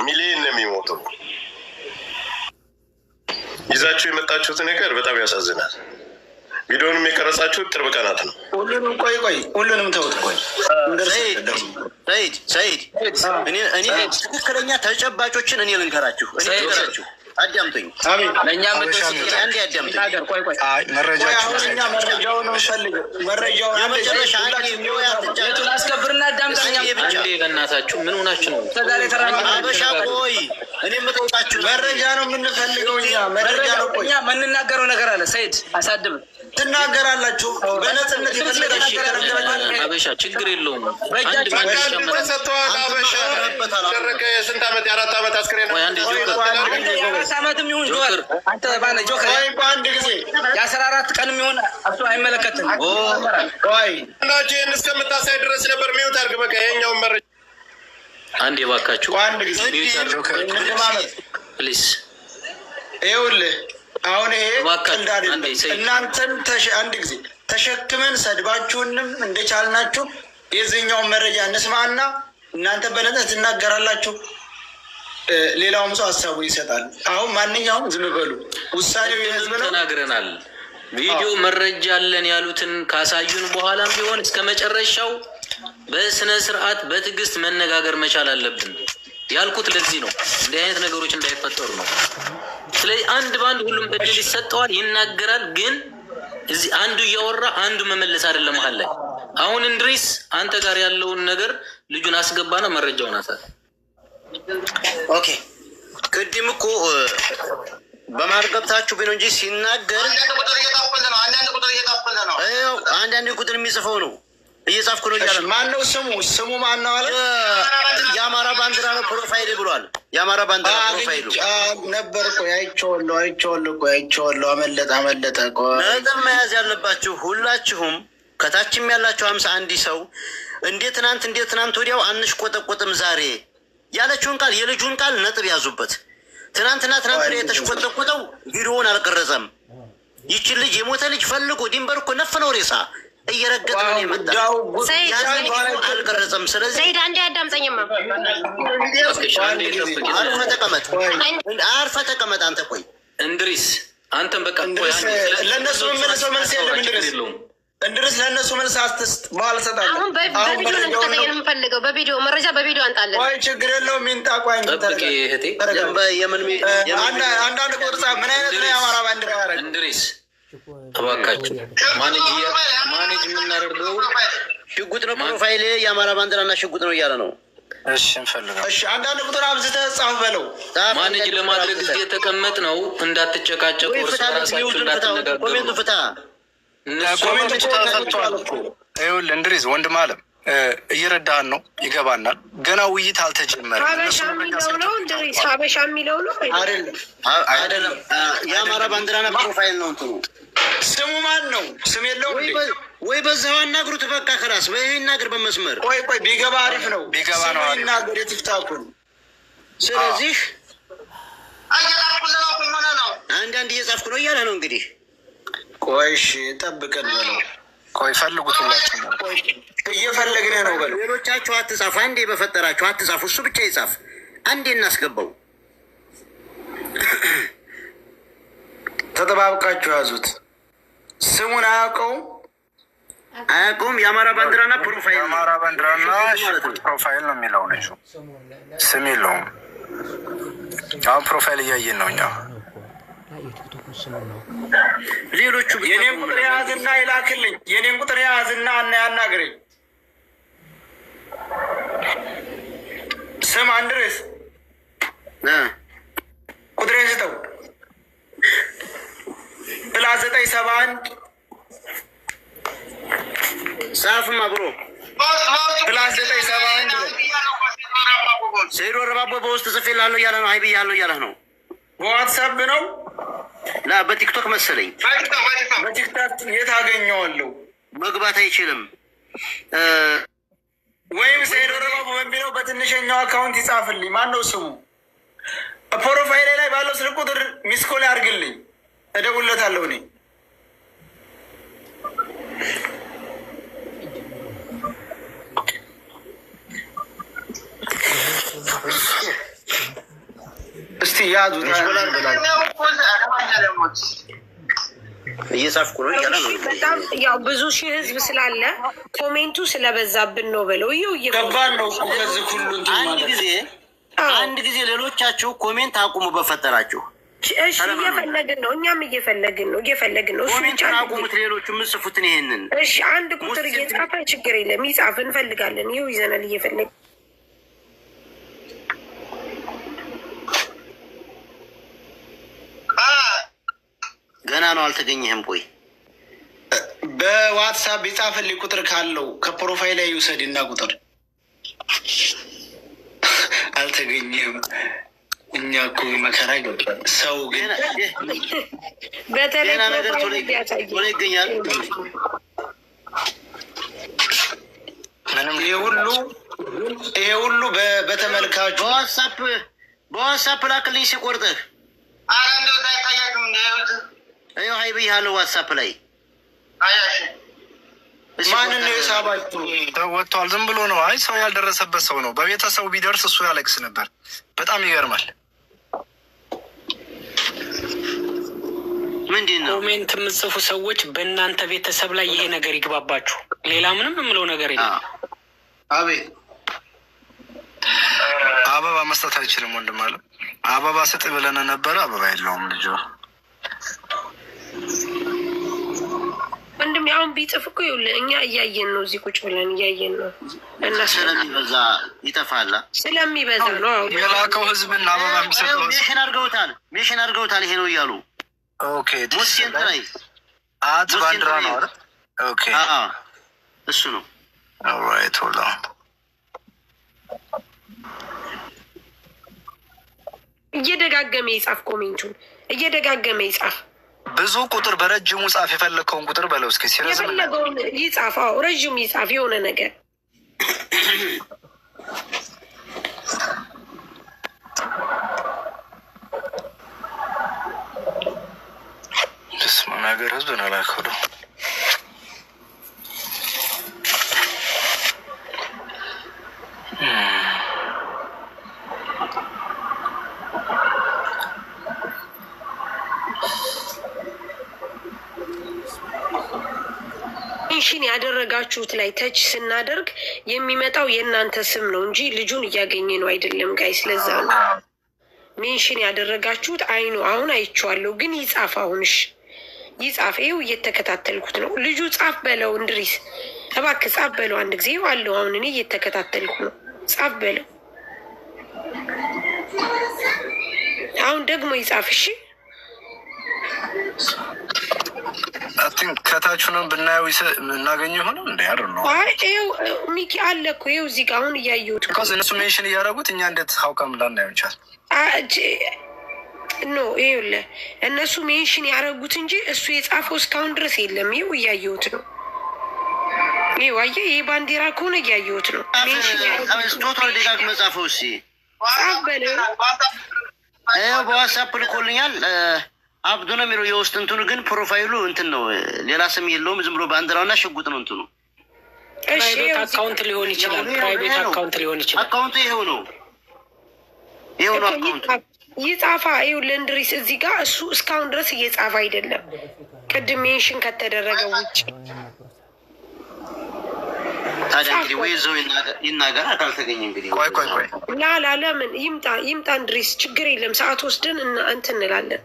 ሚሊዮን ነው የሚሞቱ። ይዛችሁ የመጣችሁት ነገር በጣም ያሳዝናል። ቪዲዮንም የቀረጻችሁት ቅርብ ቀናት ነው።
ሁሉንም ሁሉንም ተውት።
ሰይድ እኔ ትክክለኛ ተጨባጮችን እኔ ልንገራችሁ። አዳምጡኝ።
አስከብርና በእናታችሁ ምን ሆናችሁ ነው?
መረጃ ነው የምንፈልገው። እኛ የምንናገረው ነገር አለ። ሰይድ አሳድብ ትናገራላችሁ በነጽነት
አበሻ ችግር የለውም።
ሰጥተዋል። አበሻ ደረቀ የስንት ዓመት የ4 ዓመት አስክሬን
ዓመትም ይሁን ጆከር አንተ ባለ ጆከር በአንድ ጊዜ የ14 ቀን የሚሆን እሱ አይመለከትም።
እናችሁ ይህን እስከምታሳይ ድረስ ነበር። ሚዩት አድርግ በቃ ይኸኛውን መረጃ
አንድ የባካችሁ
አንድ ጊዜ
ፕሊስ።
ይኸውልህ አሁን ይሄ እናንተን አንድ ጊዜ ተሸክመን ሰድባችሁንም እንደቻልናችሁ የዚህኛውን መረጃ እንስማና እናንተ በነጻ ትናገራላችሁ። ሌላውም ሰው ሀሳቡ ይሰጣል። አሁን ማንኛውም ዝም በሉ። ውሳኔው የህዝብ ነው።
ተናግረናል። ቪዲዮ መረጃ አለን ያሉትን ካሳዩን በኋላም ቢሆን እስከ መጨረሻው በስነ ስርዓት በትዕግስት መነጋገር መቻል አለብን ያልኩት ለዚህ ነው። እንዲህ አይነት ነገሮች እንዳይፈጠሩ ነው። ስለዚህ አንድ ባንድ ሁሉም እድል ይሰጠዋል፣ ይናገራል። ግን እዚህ አንዱ እያወራ አንዱ መመለስ አይደለም መሀል ላይ። አሁን እንድሪስ አንተ ጋር ያለውን ነገር ልጁን አስገባና መረጃውን አሳት።
ኦኬ ቅድም እኮ በማር ገብታችሁ ቢሆን እንጂ ሲናገር አንዳንድ ቁጥር የሚጽፈው ነው እየጻፍኩ ነው እያለ
ማነው ስሙ ማነው አለ።
የአማራ ባንዲራ ነው ፕሮፋይል ብሏል። የአማራ ባንዲራ ፕሮፋይሉ
ነበር እኮ አይቼዋለሁ። አመለጠ እኮ
ነጥብ መያዝ ያለባችሁ ሁላችሁም ከታችም ያላችሁ 51 ሰው እንዴት ትናንት ወዲያው አንሽቆጠቆጥም ዛሬ ያለችውን ቃል የልጁን ቃል ነጥብ ያዙበት። ትናንትና ላይ የተሽቆጠቆጠው ቪዲዮውን አልቀረጸም። ይችን ልጅ የሞተ ልጅ ፈልጎ ድንበር እኮ ነፍ ነው ሬሳ እየረገጠ ነው የመጣ አልቀረጸም። ስለዚህ
ሰይድ አንዴ አዳምጠኝማ።
አርፈህ ተቀመጥ አንተ። ቆይ
እንድሪስ አንተም በቃ
ለእነሱ መልሰው መልስ የለም። እንድሪስ ለእነሱ መልስ አትስጥ። በኋላ እሰጣለሁ።
አሁን በቪዲዮ ነው እንድታሳየን የምንፈልገው። በመረጃ በቪዲዮ አንጣለን።
ቆይ ችግር የለውም። ይንጣቋኝ አንዳንድ ቁርጻ ምን አይነት ነው የአማራ ባንዲራ ያደረገ?
እንድሪስ እባካችሁ ማኔጅ የምናደርገው
ሽጉጥ ነው ፕሮፋይል የአማራ ባንዲራና ሽጉጥ ነው እያለ ነው።
እሺ እንፈልጋለን።
እሺ አንዳንድ ቁጥር አብዝተህ ጻፍ በለው።
ማኔጅ ለማድረግ እዚህ የተቀመጥ ነው። እንዳትጨቃጨቁ፣ እርስ በራሳችሁ እንዳትነጋገሩ።
ኮሜንቱ ፍታ።
ኮሜንቱ ተፈቷል እኮ ይኸውልህ እንድሪስ ወንድም አለም እየረዳህን ነው፣ ይገባናል። ገና ውይይት አልተጀመረም።
ሀበሻ የሚለው ነው እንድሪስ፣ ሀበሻ የሚለው ነው
አይደለም። የአማራ ባንዲራና ፕሮፋይል ነው እንትኑ።
ስሙ ማን ነው? ስም የለውም
ወይ በዛው አናግሩት። በቃ ከራስ ወይ ይናገር በመስመር።
ቆይ ቢገባ አሪፍ ነው።
ቢገባ ነው አሪፍ
ይናገር የትፍታኩን።
ስለዚህ አንዳንድ እየጻፍኩ ነው እያለ ነው እንግዲህ።
ቆይ እሺ ጠብቀን በለው።
ቆይ ፈልጉት፣ ሁላችሁ
እየፈለግን ነው በለው።
ሌሎቻችሁ አትጻፉ፣ አንዴ በፈጠራችሁ አትጻፉ። እሱ ብቻ ይጻፍ፣ አንዴ እናስገባው።
ተጠባብቃችሁ ያዙት። ስሙን አያውቀውም።
የአማራ ባንዲራና ፕሮፋይል፣
የአማራ ባንዲራና ፕሮፋይል ነው የሚለው ልጁ። ስም የለውም። አሁን ፕሮፋይል እያየን ነው እኛ።
ሌሎቹ
የኔን ቁጥር የያዝና ይላክልኝ። የኔን ቁጥር የያዝና እና ያናግረኝ። ስም አንድሬስ ቁጥሬ ስጠው። +971
ጻፍማ ብሮ
+971
ሰይዶ ረባቦ በውስጥ ጽፌልሃለሁ እያለ ነው። ሀይ ብያለሁ እያለ ነው።
በዋትሳፕ ነው
በቲክቶክ መሰለኝ።
በቲክቶክ የት አገኘዋለሁ?
መግባት አይችልም።
ወይም ሰይዶ ረባቦ በሚለው በትንሸኛው አካውንት ይጻፍልኝ። ማን ነው ስሙ? ፕሮፋይል ላይ ባለው ስልክ ቁጥር ሚስኮል ያርግልኝ፣ እደውልለታለሁ እኔ። እስቲ ያዙ
እየጻፍኩ ነው እያለ ነው።
በጣም ያው ብዙ ሺህ ህዝብ ስላለ ኮሜንቱ ስለበዛብን ነው በለው።
ከባድ ነው ከዚህ ሁሉ
አንድ ጊዜ ሌሎቻችሁ ኮሜንት አቁሙ በፈጠራችሁ።
እሺ እየፈለግን ነው፣ እኛም እየፈለግን ነው።
ኮሜንት አቁሙት። ሌሎቹ የምጽፉትን ይሄንን
እሺ፣ አንድ ቁጥር እየጻፈ ችግር የለም ይጻፍ፣ እንፈልጋለን። ይኸው ይዘናል እየፈለግ
ገና ነው አልተገኘህም። ቆይ
በዋትሳፕ ይጻፍልኝ ቁጥር ካለው ከፕሮፋይል ላይ ይውሰድና ቁጥር አልተገኘህም። እኛ እኮ መከራ ይገባል። ሰው ግን
በተለይ
ነገር ቶሎ ይገኛል።
ይሄ ሁሉ በተመልካቹ
በዋትሳፕ ላክልኝ ሲቆርጥህ። ይኸው ሀይ ብያለሁ ዋትሳፕ ላይ።
ማንን ነው የሳባችሁ?
ወጥቷል። ዝም ብሎ ነው። አይ ሰው ያልደረሰበት ሰው ነው። በቤተሰቡ ቢደርስ እሱ ያለቅስ ነበር። በጣም ይገርማል።
ምንድን ነው
ኮሜንት የምጽፉ ሰዎች በእናንተ ቤተሰብ ላይ ይሄ ነገር ይግባባችሁ። ሌላ ምንም የምለው ነገር የለም።
አቤት
አበባ መስጠት አይችልም ወንድም አለ። አበባ ስጥ ብለን ነበረ። አበባ የለውም ልጁ።
ወንድም አሁን ቢጽፍ እኮ ይኸውልህ እኛ እያየን ነው፣ እዚህ ቁጭ ብለን እያየን ነው። እና
ስለሚበዛ ይጠፋላ፣
ስለሚበዛ ነው።
የላከው ህዝብና አበባ የሚሰጠው
ሜሽን አድርገውታል። ይሄ ነው እያሉ
ኦኬ።
ሙስሊም ላይ
ባንዲራ ነው አይደል? ኦኬ
እሱ ነው።
ኦልራይት ሆላ
እየደጋገመ ይጻፍ፣ ኮሜንቱን እየደጋገመ ይጻፍ።
ብዙ ቁጥር በረጅሙ ጻፍ። የፈለግከውን ቁጥር በለው እስኪ። ሲረዝም
የፈለገውን ይጻፍ። ረዥም ይጻፍ የሆነ ነገር
ነገር ህዝብ ናላከው ነው።
ሜንሽን ያደረጋችሁት ላይ ተች ስናደርግ የሚመጣው የእናንተ ስም ነው እንጂ ልጁን እያገኘ ነው አይደለም ጋይ። ስለዛ ነው ሜንሽን ያደረጋችሁት። አይኑ አሁን አይቼዋለሁ፣ ግን ይጻፍ። አሁንሽ ይጻፍ። ይኸው እየተከታተልኩት ነው። ልጁ ጻፍ በለው እንድሪስ፣ እባክህ ጻፍ በለው አንድ ጊዜ። አለው አሁን እኔ እየተከታተልኩ ነው። ጻፍ በለው። አሁን ደግሞ ይጻፍ። እሺ
ከታችሁንም ብናየው እናገኘው ሆነ እንደ ያደር ነው።
ይኸው ሚኪ አለ እኮ ይኸው እዚህ ጋር አሁን እያየሁት
እነሱ ሜንሽን እያደረጉት እኛ እንዴት ሀውቃም ላናየው ይቻል
ኖ ይኸውልህ እነሱ ሜንሽን ያደረጉት እንጂ እሱ የጻፈው እስካሁን ድረስ የለም። ይኸው እያየሁት ነው። ይኸው አየህ፣ ይህ ባንዲራ ከሆነ እያየሁት ነው።
ቶታል ደጋግ መጻፈው እሺ
ጻፍ በለው።
ይኸው በዋትሳፕ ልኮልኛል። አብዱ ነው የሚለው የውስጥ እንትኑ ግን ፕሮፋይሉ እንትን ነው፣ ሌላ ስም የለውም። ዝም ብሎ ባንዲራውና ሽጉጥ ነው እንትኑ።
ፕራይቬት አካውንት ሊሆን ይችላል። ፕራይቬት አካውንት ሊሆን ይችላል።
አካውንቱ ይኸው ነው፣ ይኸው ነው አካውንቱ።
ይጻፋ ይኸው ለእንድሪስ እዚህ ጋር እሱ እስካሁን ድረስ እየጻፈ አይደለም፣ ቅድም ሜንሽን ከተደረገ ውጭ።
ታዲያ እንግዲህ ወይ እዛው ይናገር ካልተገኘ እንግዲህ
ቆይ
ላላ ለምን ይምጣ እንድሪስ፣ ችግር የለም። ሰዓት ወስደን እንትን እንላለን።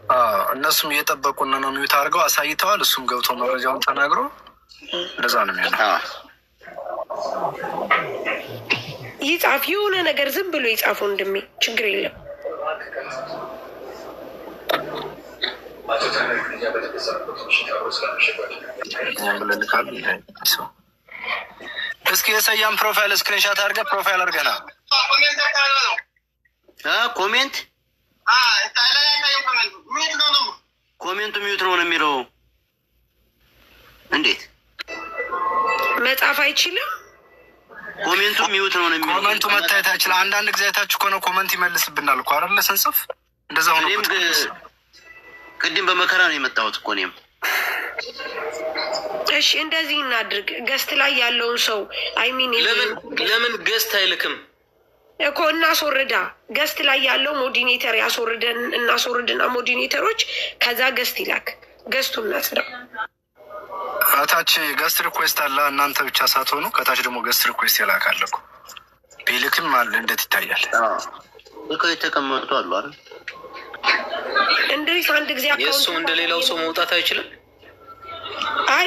እነሱም እየጠበቁን ነው። ሚዩት አድርገው አሳይተዋል። እሱም ገብቶ መረጃውን ተናግሮ እንደዛ ነው የሚሆነው።
ይጻፍ፣ የሆነ ነገር ዝም ብሎ ይጻፍ ወንድሜ፣ ችግር የለም።
እስኪ የሰያም ፕሮፋይል ስክሪንሻት አድርገህ ፕሮፋይል አድርገና
ኮሜንቱ ሚዩት ነው የሚለው። እንዴት
መጻፍ አይችልም?
ኮሜንቱ ሚዩት ነው የሚለው።
ኮሜንቱ መታየት አይችልም። አንዳንድ ጊዜ አይታችሁ ከሆነ ኮሜንት ይመልስብናል እኮ አይደለ? ስንጽፍ እንደዛ ሆኖ
ቅድም በመከራ ነው የመጣሁት እኮ እኔም።
እሺ እንደዚህ እናድርግ። ገስት ላይ ያለውን ሰው አይሚን
ለምን ገስት አይልክም
እኮ እናስወርዳ። ገስት ላይ ያለው ሞዲኔተር እናስወርድና ሞዲኔተሮች ከዛ ገስት ይላክ። ገስቱ እናጽዳው።
ከታች ገስት ሪኩዌስት አለ። እናንተ ብቻ ሳትሆኑ ከታች ደግሞ ገስት ሪኩዌስት ይላካል እኮ። ቢልክም አለ እንዴት ይታያል
እኮ የተቀመጡ አሉ አይደል?
እንድሪስ አንድ ጊዜ አካውንት
የእሱ እንደሌላው ሰው መውጣት አይችልም።
አይ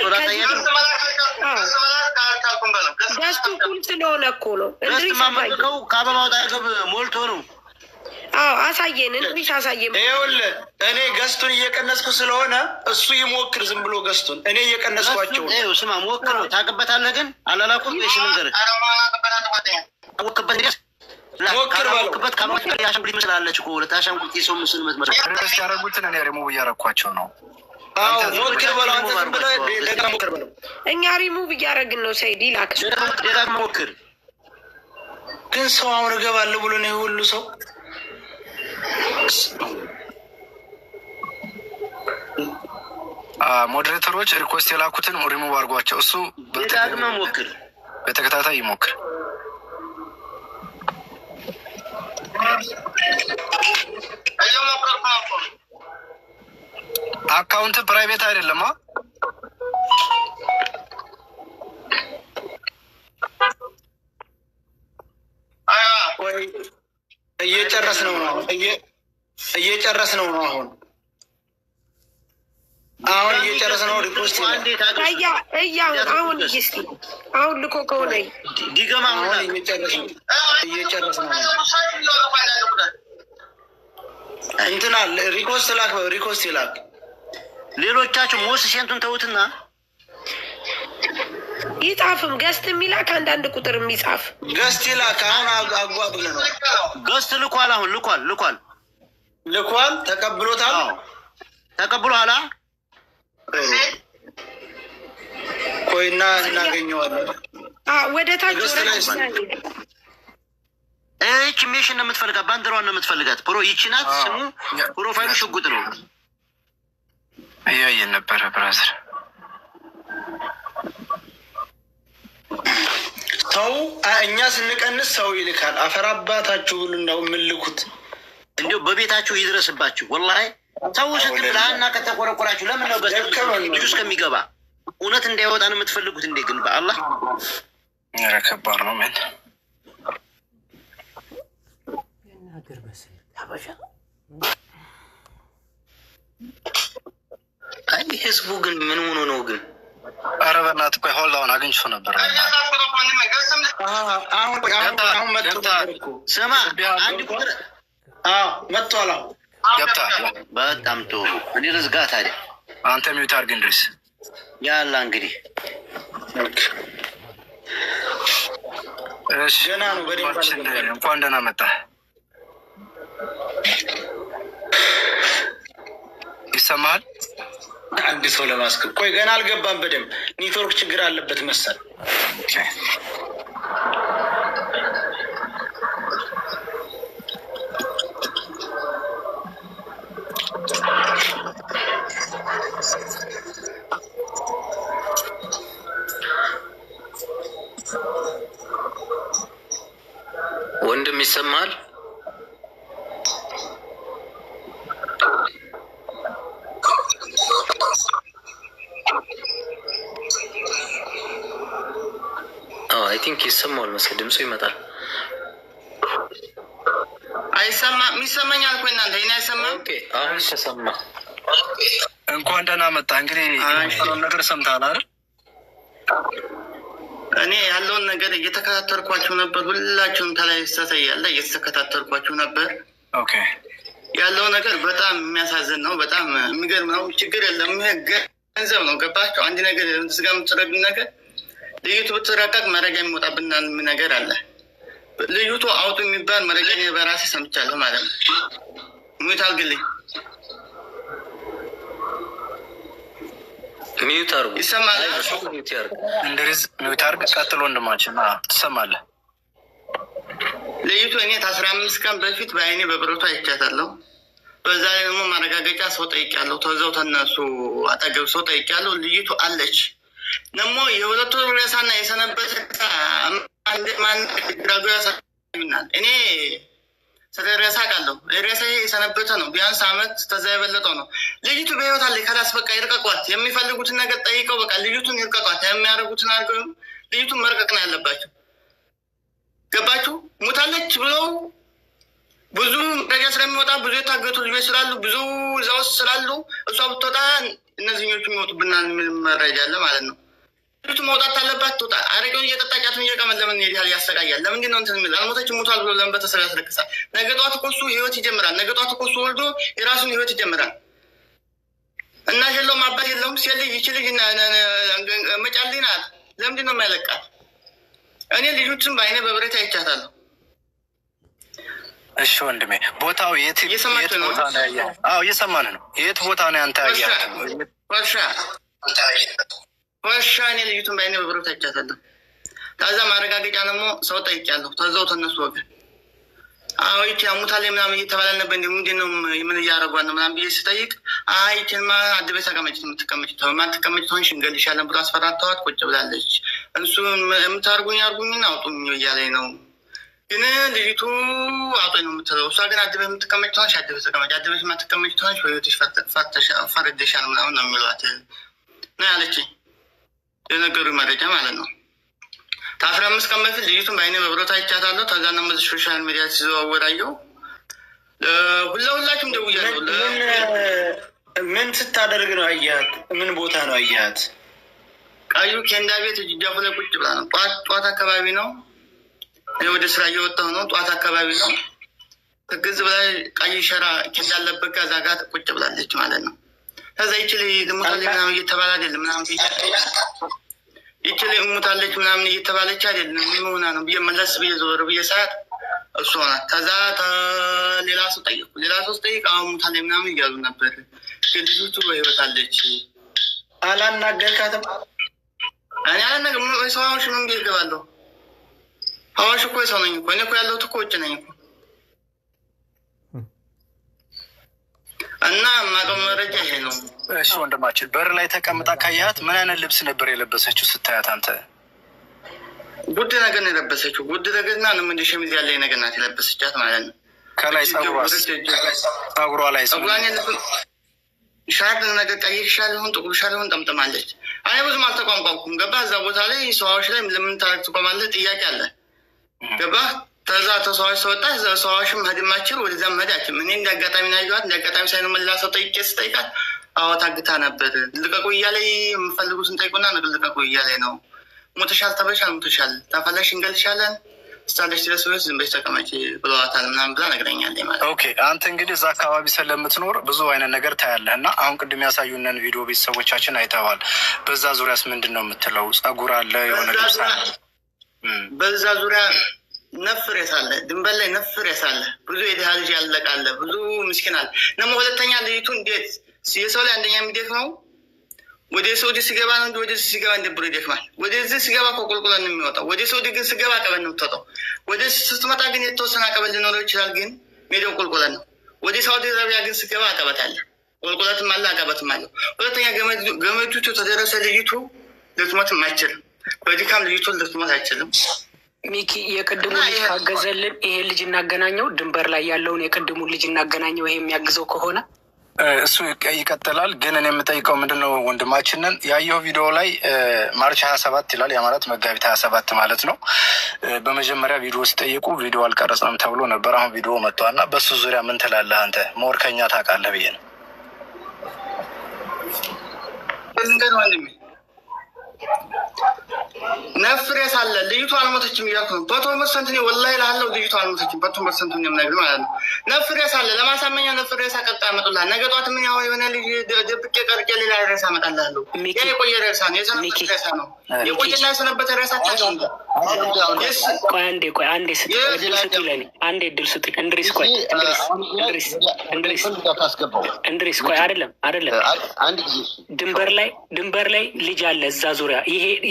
ገስቱ ኩል ስለሆነ እኮ ነው። እንድሪስ
ማመልከው ከአበባው አጠገብ ሞልቶ ነው።
አሳየን፣ እንድሪስ አሳየን።
ይኸውልህ እኔ ገስቱን እየቀነስኩ ስለሆነ እሱ ይሞክር ዝም ብሎ ገስቱን። እኔ እየቀነስኳቸው
ነው። ስማ ሞክር፣ ታውቅበታለህ። ግን አላላኩም የሽ ነገር አወቅበት ድረስ ሞክር ባልኩበት ካሞክር ያሻንጉሊት መስላለች እኮ ለታሻንጉሊት ሰው ምስል መስመር
ሪኩዌስት ያደረጉትን እኔ ሪሙቭ እያረኳቸው ነው።
ሞክር በለው አንተ ዝም ብለህ ደጋግመህ ሞክር በለው።
እኛ ሪሙቭ እያደረግን ነው። ሰይድ ይላክ፣
ደጋግመህ ሞክር።
ግን ሰው አሁን እገባለሁ ብሎ ነው ሁሉ ሰው
ሞዴሬተሮች ሪኩዌስት የላኩትን ሪሙቭ አድርጓቸው። እሱ
ደጋግመህ ሞክር፣
በተከታታይ ይሞክር። አካውንት ፕራይቬት አይደለም።
እየጨረስነው ነው አሁን እየጨረስነው። ሪፖስት
አሁን ልኮ ከሆነ
ዲገማ
እየጨረስነው እንትና ሪኮስት ይላክ።
ሌሎቻችሁ ሞስ ሴንቱን ተውትና
ይጻፍም ገስት የሚላክ አንዳንድ ቁጥር የሚጻፍ
ገስት ይላክ። አሁን አጓብለ ነው
ገስት ልኳል። አሁን ልኳል።
ተቀብሎታል።
ተቀብሏላ።
ቆይና እናገኘዋለን።
ወደ ታች
እች ሜሽን ነው የምትፈልጋት፣ ባንዲራዋን ነው የምትፈልጋት። ይቺ ናት። ስሙ ፕሮፋይሉ ሽጉጥ ነው።
እያየን ነበረ ብራዘር።
ሰው እኛ ስንቀንስ ሰው ይልካል። አፈር አባታችሁ ብሉ ነው የምልኩት።
እንዲሁ በቤታችሁ ይድረስባችሁ። ወላሂ ሰው ስትብላና ከተቆረቆራችሁ ለምን ነው ልጁ እስከሚገባ እውነት እንዳይወጣ ነው የምትፈልጉት እንዴ? ግን በአላህ
ከባድ ነው። ምን
አይ ህዝቡ ግን ምን ሆኖ ነው ግን?
ኧረ በእናትህ ቆይ ሆልድ አሁን አግኝቼው ነበር።
አሁን ስማ አንድ ቁጥር መጥቷል።
ገብታ
በጣም ጥሩ። እኔ ልዝጋ ታዲያ።
አንተ ሚውት አድርግ እንድሪስ።
ያላ እንግዲህ
እሺ፣
ገና ነው። በደንብ
እንኳን ደህና መጣህ። ይሰማሃል?
አንድ ሰው ለማስገብ ቆይ፣ ገና አልገባም። በደንብ ኔትወርክ ችግር አለበት መሰል።
ወንድም ይሰማል? አይ ቲንክ ይሰማል መሰለኝ። ድምፁ ይመጣል።
አይሰማም? ይሰማኛል እኮ እናንተ ይሄን አይሰማም?
ኦኬ አሁን ተሰማ።
እንኳን ደህና መጣ። እንግዲህ ያለውን ነገር ሰምተሃል አይደል?
እኔ ያለውን ነገር እየተከታተልኳችሁ ነበር። ሁላችሁም ተላይ ያለ እየተከታተልኳችሁ ነበር።
ኦኬ
ያለው ነገር በጣም የሚያሳዝን ነው። በጣም የሚገርም ነው። ችግር የለም። ይሄ ገንዘብ ነው። ገባችሁ? አንድ ነገር ስጋ የምትረዱኝ ነገር ልዩቱ ብትረቀቅ መረጃ የሚወጣብና ነገር አለ። ልዩቱ አውጡ የሚባል መረጃ በራሴ ሰምቻለሁ ማለት ነው። ሚዩት አድርግልኝ።
ሚዩት አድርጉ።
ይሰማል?
እንድሪዝ ሚዩት አድርግ። ቀጥሎ ወንድማችን ትሰማለህ?
ልዩቱ እኔ ከ15 ቀን በፊት በአይኔ በብረቱ አይቻታለሁ። በዛ ላይ ደግሞ ማረጋገጫ ሰው ጠይቄያለሁ። ተዛው ተነሱ አጠገብ ሰው ጠይቄያለሁ። ልዩቱ አለች። ደግሞ የሁለቱ ሬሳና የሰነበተ ማንግራጉ ያሳዩናል። እኔ ስለ ሬሳ ቃለሁ። ሬሳ የሰነበተ ነው። ቢያንስ አመት ተዛ የበለጠው ነው። ልዩቱ በህይወት አለ። ከላስ በቃ ይርቀቋት። የሚፈልጉትን ነገር ጠይቀው በቃ ልዩቱን ይርቀቋት። የሚያደርጉትን አድርገው ልዩቱን መርቀቅ ነው ያለባቸው። ገባችሁ? ሙታለች ብለው ብዙ መረጃ ስለሚወጣ ብዙ የታገቱ ልጆች ስላሉ ብዙ እዛ ውስጥ ስላሉ እሷ ብትወጣ እነዚህኞቹ የሚወጡብናል የሚል መረጃ አለ ማለት ነው። ልዩቱ መውጣት አለባት። ትውጣ። አረቄውን እየጠጣጫትን እየቀመን ለምን ያህል ያሰቃያል? ለምንድን ነው እንትን የሚል? አልሞተች ሙቷል ብሎ ለምን በተሰብ ያስለቅሳል? ነገ ጠዋት እኮ እሱ ህይወት ይጀምራል። ነገ ጠዋት እኮ እሱ ወልዶ የራሱን ህይወት ይጀምራል። እናት የለውም፣ አባት የለውም። ሴት ልጅ ይቺ ልጅ መጫልኝ ናት። ለምንድን ነው የማይለቃት? እኔ ልጆችን በአይነ በብረት አይቻታለሁ።
እሺ ወንድሜ፣ ቦታው የት ቦታ ነው ያየኸው? አዎ እየሰማን ነው። የት ቦታ ነው ያንተ ያየኸው? ወሻ እኔ ልዩቱን በአይነ በብረት አይቻታለሁ። ከዛ ማረጋገጫ ደግሞ ሰው ጠይቄያለሁ። ተዛው ተነሱ ወገን አዎ ይቺ ሙታሌ ምናምን እየተባለ ነበር። እንዲ ምንድን ነው ምን እያደረጓት ነው ምናምን ብዬ ስጠይቅ አይ ይቺንማ አንድ ቤት ተቀመጭ የምትቀመጭ ማትቀመጭ ትሆንሽ እንገልሻለን ብሎ አስፈራርተዋት ቁጭ ብላለች። እሱ የምታርጉኝ አርጉኝና አውጡኝ እያለኝ ነው። ግን ልጅቱ አውጦኝ ነው የምትለው። እሷ ግን አድቤት የምትቀመጭ ትሆንሽ አድቤት ተቀመጭ፣ አድቤት የማትቀመጭ ትሆንሽ በህይወትሽ ፈርደሻል ምናምን ነው የሚሏት ነው ያለችኝ። የነገሩ መረጃ ማለት ነው። ከ15 ቀን በፊት ልጅቱን በአይኔ በብረቱ አይቻታለሁ። ከዛ ነው ሶሻል ሚዲያ ሲዘዋወራየው ሁላችሁም ደውያለሁ።
ምን ስታደርግ ነው አያት? ምን ቦታ ነው አያት?
ቀዩ ኬንዳ ቤት እጅጃፉ ላይ ቁጭ ብላ ነው። ጠዋት አካባቢ ነው። እኔ ወደ ስራ እየወጣሁ ነው። ጠዋት አካባቢ ነው። ትግዝ ብላ ቀይ ሸራ ኬንዳ አለበት ጋዛ ጋር ቁጭ ብላለች ማለት ነው። ከዛ ይችል ሙታሌ ምናምን እየተባለ አይደለም ምናምን ይችል ሙታለች ምናምን እየተባለች አይደለም ምን ሆና ነው ብዬ መለስ ብዬ ዞር ብዬ ሰዓት እሱ ሆናት። ከዛ ሌላ ሰው ጠየቁ። ሌላ ሰው ጠይቅ አሁን ሙታሌ ምናምን እያሉ ነበር። ልጅቱ በህይወት አለች።
አላናገርካትም?
እኔ አላናገር ሰው አዋሽ ምን ብዬ እገባለሁ? አዋሽ እኮ የሰው ነኝ እኮ እኔ እኮ ያለሁት እኮ ውጭ ነኝ እኮ እና የማውቀው መረጃ ይሄ ነው።
እሺ ወንድማችን፣ በር ላይ ተቀምጣ ካያት ምን አይነት ልብስ ነበር የለበሰችው ስታያት አንተ?
ጉድ ነገር ነው የለበሰችው። ጉድ ነገርና እንደ ሸሚዝ ያለ ነገር ናት የለበሰቻት ማለት ነው።
ከላይ ጸጉሯ ላይ
ሻርድ ነገር ቀይ ሻል ሆን ጥቁር ሻል ሆን ጠምጥማለች። እኔ ብዙም አልተቋንቋንኩም። ገባ እዛ ቦታ ላይ ሰዋዎች ላይ ለምን ታረግ ትቆማለህ? ጥያቄ አለ። ገባ ተዛ ተሰዋሽ ሰወጣ ሰዋሽም ሄድማችል ወደዛ መሄዳችም እኔ እንዲያጋጣሚ ናይዋት እንዲያጋጣሚ ሳይሆን መላ ሰው ጠይቄ ስጠይቃት አዎ ታግታ ነበር። ልቀቁ እያለ የምፈልጉትን ጠይቁና ልቀቁ እያለ ነው
ሞተሻል ተብለሻል፣ ሞተሻል ተፈለሽ እንገልሻለን ስታለሽ ድረስ ወይስ ዝም ብለሽ ተቀመጪ ብለዋታል ምናምን ብላ ነግረኛለች ማለት ነው።
ኦኬ አንተ እንግዲህ እዛ አካባቢ ስለምትኖር ብዙ አይነት ነገር ታያለህ እና አሁን ቅድም ያሳዩንን ቪዲዮ ቤተሰቦቻችን አይተዋል። በዛ ዙሪያስ ምንድን ነው የምትለው? ጸጉር አለ የሆነ ልብስ አለ።
በዛ ዙሪያ ነፍሬስ አለ፣ ድንበር ላይ ነፍሬስ አለ፣ ብዙ የድሃ ልጅ ያለቃለ፣ ብዙ ምስኪን አለ። ደግሞ ሁለተኛ ልጅቱ እንዴት የሰው ላይ አንደኛ የሚደክመው ወደ ሰውዲ ሲገባ ነው እንጂ ወደዚህ ሲገባ እንደብሮ ይደክማል። ወደዚህ ሲገባ ከቁልቁለን ነው የሚወጣው። ወደ ሰውዲ ግን ሲገባ ቀበል ነው የምትወጣው። ወደ ስትመጣ ግን የተወሰነ አቀበት ሊኖረው ይችላል፣ ግን ሜዳው ቁልቁለን ነው። ወደ ሳውዲ አረቢያ ግን ሲገባ አቀበት አለ፣ ቁልቁለትም አለ፣ አቀበትም አለ። ሁለተኛ ገመዱ ተደረሰ ልጅቱ ልትሞትም አይችልም። በድካም ልጅቱ ልትሞት አይችልም።
ሚኪ የቅድሙ ልጅ ካገዘልን ይሄ ልጅ እናገናኘው፣ ድንበር ላይ ያለውን የቅድሙ ልጅ እናገናኘው። ይሄ የሚያግዘው ከሆነ
እሱ ይቀጥላል። ግን እኔ የምጠይቀው ምንድነው ወንድማችንን ያየው ቪዲዮ ላይ ማርች 27 ይላል። የአማራት መጋቢት 27 ማለት ነው። በመጀመሪያ ቪዲዮ ሲጠይቁ ቪዲዮ አልቀረጽንም ተብሎ ነበር። አሁን ቪዲዮ መጥቷል እና በሱ ዙሪያ ምን ትላለህ አንተ? ሞር ከኛ ታውቃለህ ብዬ ነው።
ነፍሬስ አለ ልጅቱ አልሞተችም እያልኩ ነው። 100% እኔ ወላሂ እልሃለሁ ልጅቱ አልሞተችም። 100% ነው የምነግርህ ማለት ነው። ነፍሬስ አለ ለማሳመኛ ነፍሬስ አቀጣ ያመጡልሃል። ነገ ጠዋት ምን ያው የሆነ ልጅ ደብቄ ቀርጬ ሌላ ሬሳ አመጣልሃለሁ። ያ የቆየ ሬሳ ነው፣ የሰነበት ሬሳ ነው። የቆየና የሰነበት ሬሳ ታውቃለህ።
ቆይ አንዴ ስጡኝ፣ አንዴ እድል ስጡኝ። እንድሪስ ቆይ እንድሪስ ቆይ አይደለም ድንበር ላይ ልጅ አለ እዛ ዙሪያ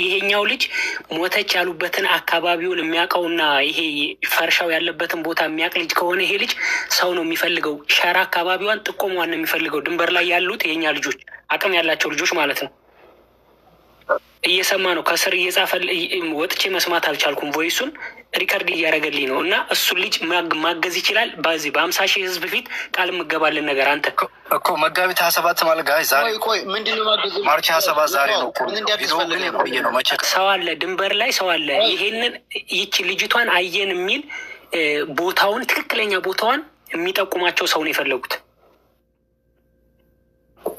ይሄኛው ልጅ ሞተች ያሉበትን አካባቢውን የሚያውቀውና ይሄ ፈርሻው ያለበትን ቦታ የሚያውቅ ልጅ ከሆነ ይሄ ልጅ ሰው ነው የሚፈልገው። ሸራ አካባቢዋን ጥቆሟን ነው የሚፈልገው። ድንበር ላይ ያሉት የኛ ልጆች አቅም ያላቸው ልጆች ማለት ነው። እየሰማ ነው፣ ከስር እየጻፈ ወጥቼ መስማት አልቻልኩም። ቮይሱን ሪከርድ እያደረገልኝ ነው። እና እሱን ልጅ ማገዝ ይችላል። በዚህ በ50 ሺህ ህዝብ ፊት ቃል የምገባልን ነገር አንተ
እኮ መጋቢት 27 ማለት ጋር ዛሬ ማርች 27 ዛሬ ነው የቆየ ነው። መቼ
ሰው አለ ድንበር ላይ ሰው አለ። ይሄንን ይቺ ልጅቷን አየን የሚል ቦታውን ትክክለኛ ቦታዋን የሚጠቁማቸው ሰው ነው የፈለጉት።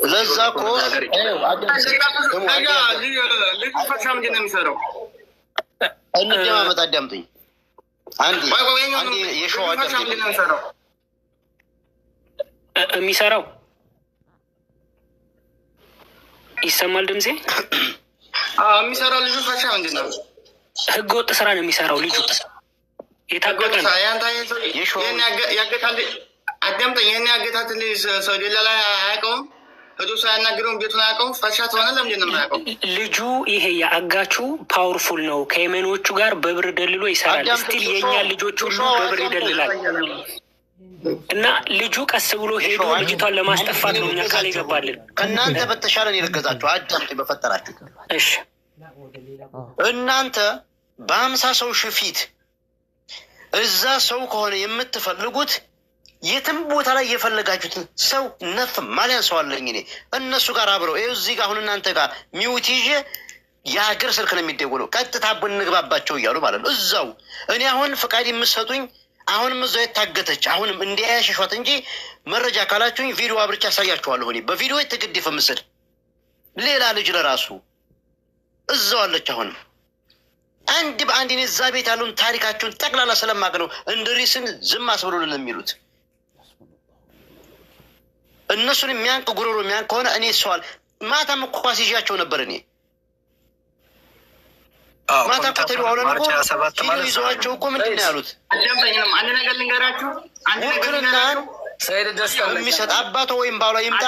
ለዛ እኮ እንደማመጣ አዳምጡኝ። አንዴ የሸዋ
የሚሰራው ይሰማል ድምጼ?
የሚሰራው ልጁ ፈሻ ምንድን ነው?
ህገ ወጥ ስራ ነው የሚሰራው ልጁ። የታገጠ ነው
ያገታል። አዳምጠኝ። ይህን ያገታት ሰው ሌላ ላይ አያውቀውም። ህዱ ሳያናግረውን ቤቱን አያውቀውም። ፈሻ ተሆነ ለምንድን ነው የማያውቀው?
ልጁ ይሄ የአጋቹ ፓወርፉል ነው። ከየመኖቹ ጋር በብር ደልሎ ይሰራል። ስቲል የእኛ ልጆች ሁሉ በብር ይደልላል። እና ልጁ ቀስ ብሎ ሄዶ ልጅቷን ለማስጠፋት ነው እኛ ቃል ይገባልን።
ከእናንተ በተሻለን የረገዛችሁ አዳምጠኝ በፈጠራችሁ።
እሺ
እናንተ በ50 ሰው ፊት እዛ ሰው ከሆነ የምትፈልጉት የትም ቦታ ላይ የፈለጋችሁትን ሰው ነፍ ማሊያን ሰው አለኝ እኔ እነሱ ጋር አብረው ይኸው እዚህ ጋር አሁን እናንተ ጋር ሚውት ይዤ የሀገር ስልክ ነው የሚደውለው። ቀጥታ ብንግባባቸው እያሉ ማለት ነው እዛው። እኔ አሁን ፈቃድ የምትሰጡኝ አሁንም እዛው የታገተች አሁንም እንዲያያሸሿት እንጂ መረጃ ካላችሁኝ ቪዲዮ አብርቻ ያሳያችኋለሁ። እኔ በቪዲዮ የተገደፈ ምስል ሌላ ልጅ ለራሱ እዛው አለች። አሁንም አንድ በአንድ እኔ እዛ ቤት ያለውን ታሪካችሁን ጠቅላላ ስለማቅ ነው እንድሪስን ዝም አስብሉልን የሚሉት። እነሱን የሚያንቅ ጉሮሮ የሚያንቅ ከሆነ እኔ ሰዋል ማታም እኮ ኳስ ይዣቸው ነበር። እኔ ማታ እኮ ተደዋውለን እኮ ይዘዋቸው እኮ ምንድን ነው ያሉት?
አንድ ነገር ልንገራችሁ።
ውክልና የሚሰጥ አባቶ ወይም ባሏ ይምጣ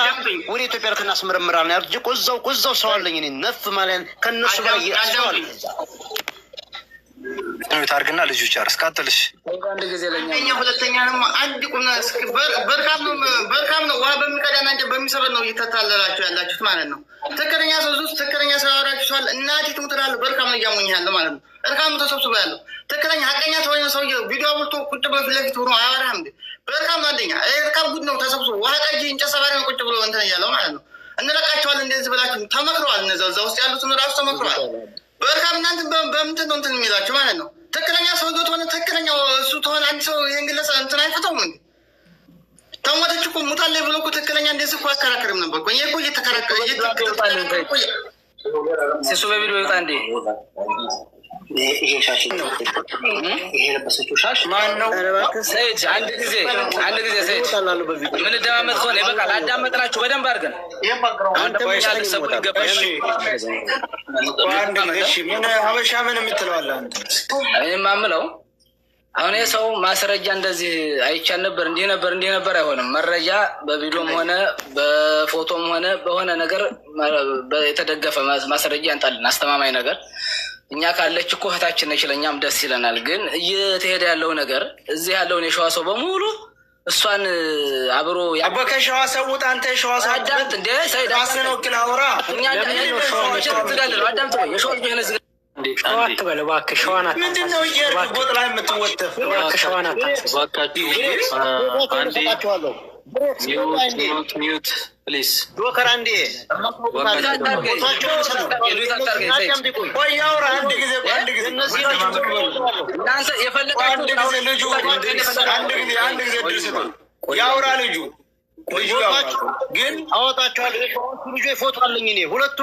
ወደ ኢትዮጵያ ልክ እናስመረምራለን ያሉት እኮ እዛው ሰው አለኝ እኔ ነፍ ማሊያን ከእነሱ ጋር ሰዋል።
ታርግና ልጁ ጨርስ ቀጥልሽ።
ሁለተኛ ደግሞ አንድ ቁምና በርካም ነው ውሃ በሚቀዳና እንጨት በሚሰበር ነው እየተታለላችሁ ያላችሁት ማለት ነው። ትክክለኛ ሰው ዙስ ትክክለኛ ሰው ያወራችኋል። እናቴ ትሙትላለ በርካም ነው እያሞኝ ያለ ማለት ነው። እርካም ተሰብስበ ያለው ትክክለኛ ሀቀኛ ተሆነ ሰው ቪዲዮ አብርቶ ቁጭ በፊት ለፊት ሆኖ አያወራም። በርካም ነው አንደኛ እርካም ጉድ ነው ተሰብስቦ ውሃ ቀጂ እንጨት ሰባሪ ነው ቁጭ ብሎ እንትን እያለው ማለት ነው። እንለቃቸዋል እንደዚህ ብላችሁ ተመክረዋል። እነዛ እዛ ውስጥ ያሉትን ራሱ ተመክረዋል። በርካም እናንተ በምንድን ነው እንትን የሚላችሁ ማለት ነው። ትክክለኛ ሰው ሆነ ትክክለኛ እሱ ተሆነ አንድ ሰው ይህን ግለሰብ እንትን አይፈታውም እንዴ? ተሞተች እኮ ሙታለች ብሎ እኮ ትክክለኛ እንደዚህ እኮ አከራከርም ነበር እኮ። ይሄ እኮ እየተከራከረ
ሲሱ በቪዲዮ ይወጣ እንዴ? ይሄ ሻሽ ነው። ይሄ ለበሰችው ሻሽ ማን ነው? ሰይድ አንድ ጊዜ ሰይድ ምን ደማመጥ ሆነ ይበቃል። አዳመጥናችሁ በደንብ አድርገን አንተ ወይሻል ሰው ይገባሽ።
እሺ ምን ሀበሻ ምን የምትለዋለህ አንተ?
እኔ ማምለው አሁን የሰው ማስረጃ እንደዚህ አይቻል ነበር እንዲህ ነበር አይሆንም። መረጃ በቪዲዮም ሆነ በፎቶም ሆነ በሆነ ነገር የተደገፈ ማስረጃ ያንጣልን አስተማማኝ ነገር። እኛ ካለች እኮ እህታችን ነች፣ ለእኛም ደስ ይለናል። ግን እየተሄደ ያለው ነገር እዚህ ያለውን የሸዋ ሰው በሙሉ እሷን አብሮ
ከሸዋ ሰው ውጣ አንተ የሸዋ ሰው
አዳምጥ እንደ ሰይድ
ራስህን ወክል አውራ።
እኛ ትጋለ አዳምጥ የሸዋ ልጅ
ሸዋ አትበል እባክህ። ሸዋ ናት።
ምንድን ነው እየሄድክ ቦጥ ላይ የምትወተፍ?
እባክህ ሸዋ ናት።
እባካችሁ ሚዩት ፕሊዝ።
ዶከር አንዴ
ቆይ አውራ አንድ ጊዜ ያውራ ልጁ ግን
አወጣቸዋለሁ። ልጆች ፎቶ አለኝ እኔ ሁለቱ